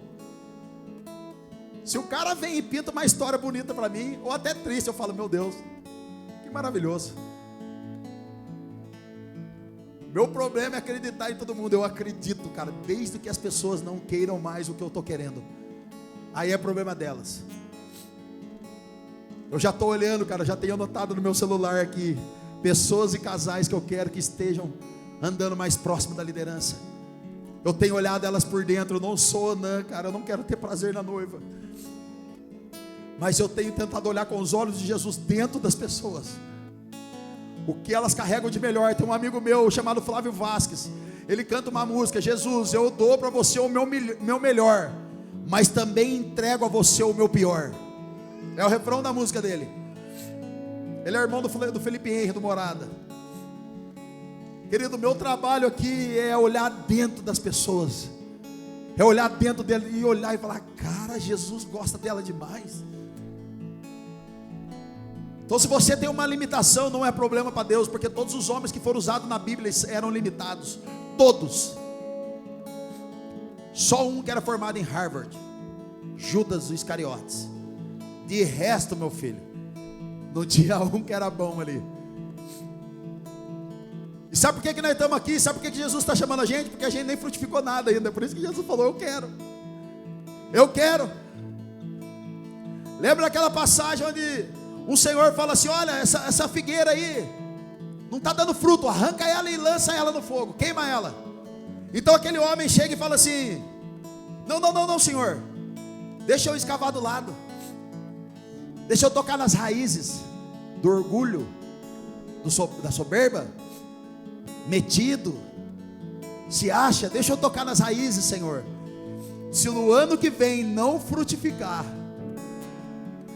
[SPEAKER 1] Se o cara vem e pinta uma história bonita para mim, ou até triste, eu falo: meu Deus, que maravilhoso. Meu problema é acreditar em todo mundo. Eu acredito, cara, desde que as pessoas não queiram mais o que eu estou querendo. Aí é problema delas. Eu já estou olhando, cara, já tenho anotado no meu celular aqui pessoas e casais que eu quero que estejam andando mais próximo da liderança. Eu tenho olhado elas por dentro. Eu não sou Onã, cara, eu não quero ter prazer na noiva, mas eu tenho tentado olhar com os olhos de Jesus dentro das pessoas, o que elas carregam de melhor. Tem um amigo meu chamado Flávio Vasques. Ele canta uma música: Jesus, eu dou para você o meu melhor, mas também entrego a você o meu pior. É o refrão da música dele. Ele é irmão do Felipe Henry, do Morada. Querido, meu trabalho aqui é olhar dentro das pessoas. É olhar dentro dele e olhar e falar: cara, Jesus gosta dela demais. Então se você tem uma limitação, não é problema para Deus, porque todos os homens que foram usados na Bíblia eram limitados. Todos. Só um que era formado em Harvard, Judas Iscariotes. De resto, meu filho, no dia 1 que era bom ali. E sabe por que nós estamos aqui? Sabe por que Jesus está chamando a gente? Porque a gente nem frutificou nada ainda. Por isso que Jesus falou: eu quero. Eu quero. Lembra daquela passagem onde um Senhor fala assim: olha, essa figueira aí não está dando fruto, arranca ela e lança ela no fogo, queima ela. Então aquele homem chega e fala assim: não, Senhor, deixa eu escavar do lado, deixa eu tocar nas raízes do orgulho, da soberba, metido, se acha, deixa eu tocar nas raízes, Senhor. Se no ano que vem não frutificar,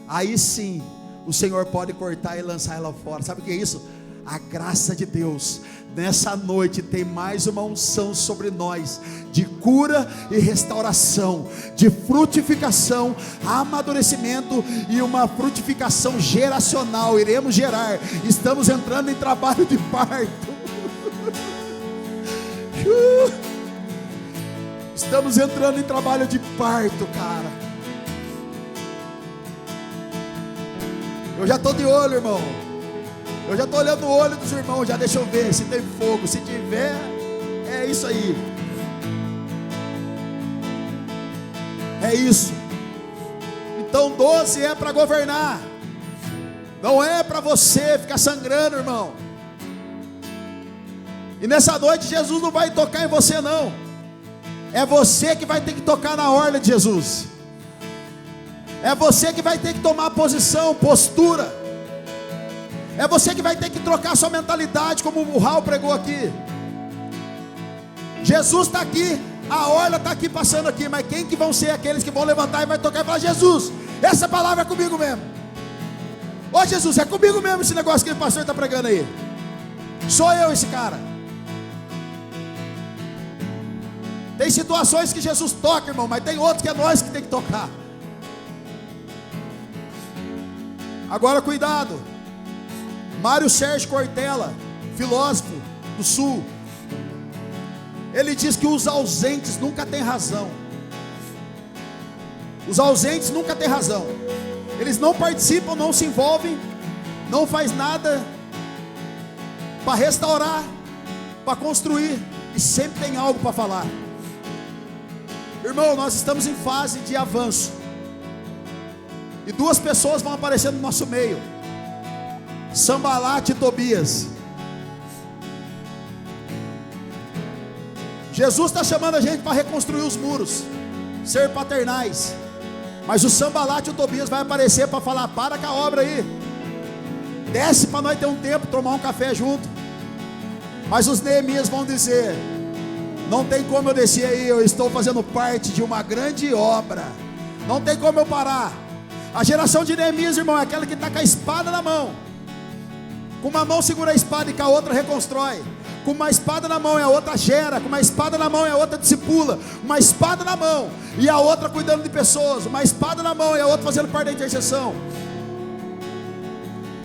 [SPEAKER 1] aí sim o Senhor pode cortar e lançar ela fora. Sabe o que é isso? A graça de Deus. Nessa noite tem mais uma unção sobre nós, de cura e restauração, de frutificação, amadurecimento e uma frutificação geracional. Iremos gerar. Estamos entrando em trabalho de parto. Estamos entrando em trabalho de parto, cara. Eu já estou de olho, irmão. Eu já estou olhando no olho dos irmãos. Já deixa eu ver se tem fogo. Se tiver, é isso aí. É isso. Então 12 é para governar. Não é para você ficar sangrando, irmão. E nessa noite Jesus não vai tocar em você, não. É você que vai ter que tocar na orla de Jesus. É você que vai ter que tomar posição, postura. É você que vai ter que trocar sua mentalidade, como o Raul pregou aqui. Jesus está aqui, a orla está aqui, passando aqui. Mas quem que vão ser aqueles que vão levantar e vai tocar e falar: Jesus, essa palavra é comigo mesmo. Ô Jesus, é comigo mesmo esse negócio que o pastor está pregando aí. Sou eu esse cara. Tem situações que Jesus toca, irmão, mas tem outros que é nós que tem que tocar. Agora cuidado. Mário Sérgio Cortella, filósofo do Sul, ele diz que os ausentes nunca têm razão. Os ausentes nunca têm razão. Eles não participam, não se envolvem, não faz nada para restaurar, para construir, e sempre tem algo para falar. Irmão, nós estamos em fase de avanço, e duas pessoas vão aparecer no nosso meio: Sambalat e Tobias. Jesus está chamando a gente para reconstruir os muros, ser paternais. Mas o Sambalat e o Tobias vai aparecer para falar: para com a obra aí, desce para nós ter um tempo, tomar um café junto. Mas os Neemias vão dizer: não tem como eu descer aí, eu estou fazendo parte de uma grande obra, não tem como eu parar. A geração de Neemias, irmão, é aquela que está com a espada na mão. Com uma mão segura a espada e com a outra reconstrói. Com uma espada na mão e a outra gera. Com uma espada na mão e a outra discipula. Uma espada na mão e a outra cuidando de pessoas. Uma espada na mão e a outra fazendo parte da intercessão.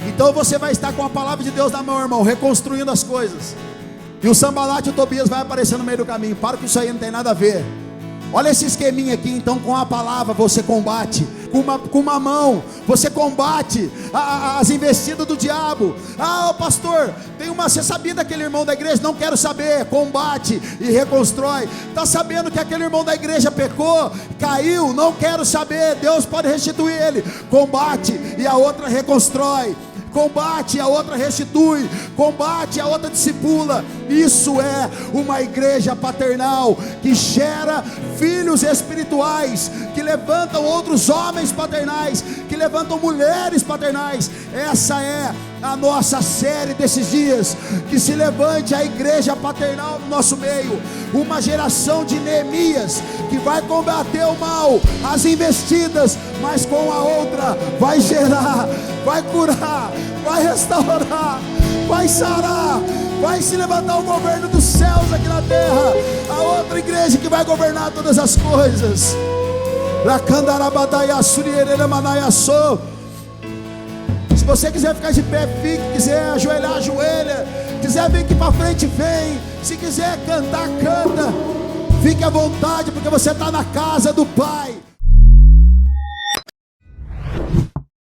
[SPEAKER 1] Então você vai estar com a palavra de Deus na mão, irmão, reconstruindo as coisas. E o Sambalat e o Tobias vai aparecer no meio do caminho. Para que isso aí não tem nada a ver. Olha esse esqueminha aqui. Então com a palavra você combate, com uma mão você combate as investidas do diabo. Ah, pastor, você sabia daquele irmão da igreja? Não quero saber. Combate e reconstrói. Está sabendo que aquele irmão da igreja pecou, caiu? Não quero saber. Deus pode restituir ele. Combate e a outra reconstrói. Combate, a outra restitui. Combate, a outra discipula. Isso é uma igreja paternal, que gera filhos espirituais, que levantam outros homens paternais, que levantam mulheres paternais. Essa é a nossa série desses dias. Que se levante a igreja paternal no nosso meio. Uma geração de Neemias, que vai combater o mal, as investidas, mas com a outra vai gerar, vai curar, vai restaurar, vai sarar, vai se levantar o governo dos céus aqui na terra. A outra igreja que vai governar todas as coisas. Se você quiser ficar de pé, fique. Quiser ajoelhar, ajoelha. Quiser vir aqui para frente, vem. Se quiser cantar, canta. Fique à vontade, porque você está na casa do Pai.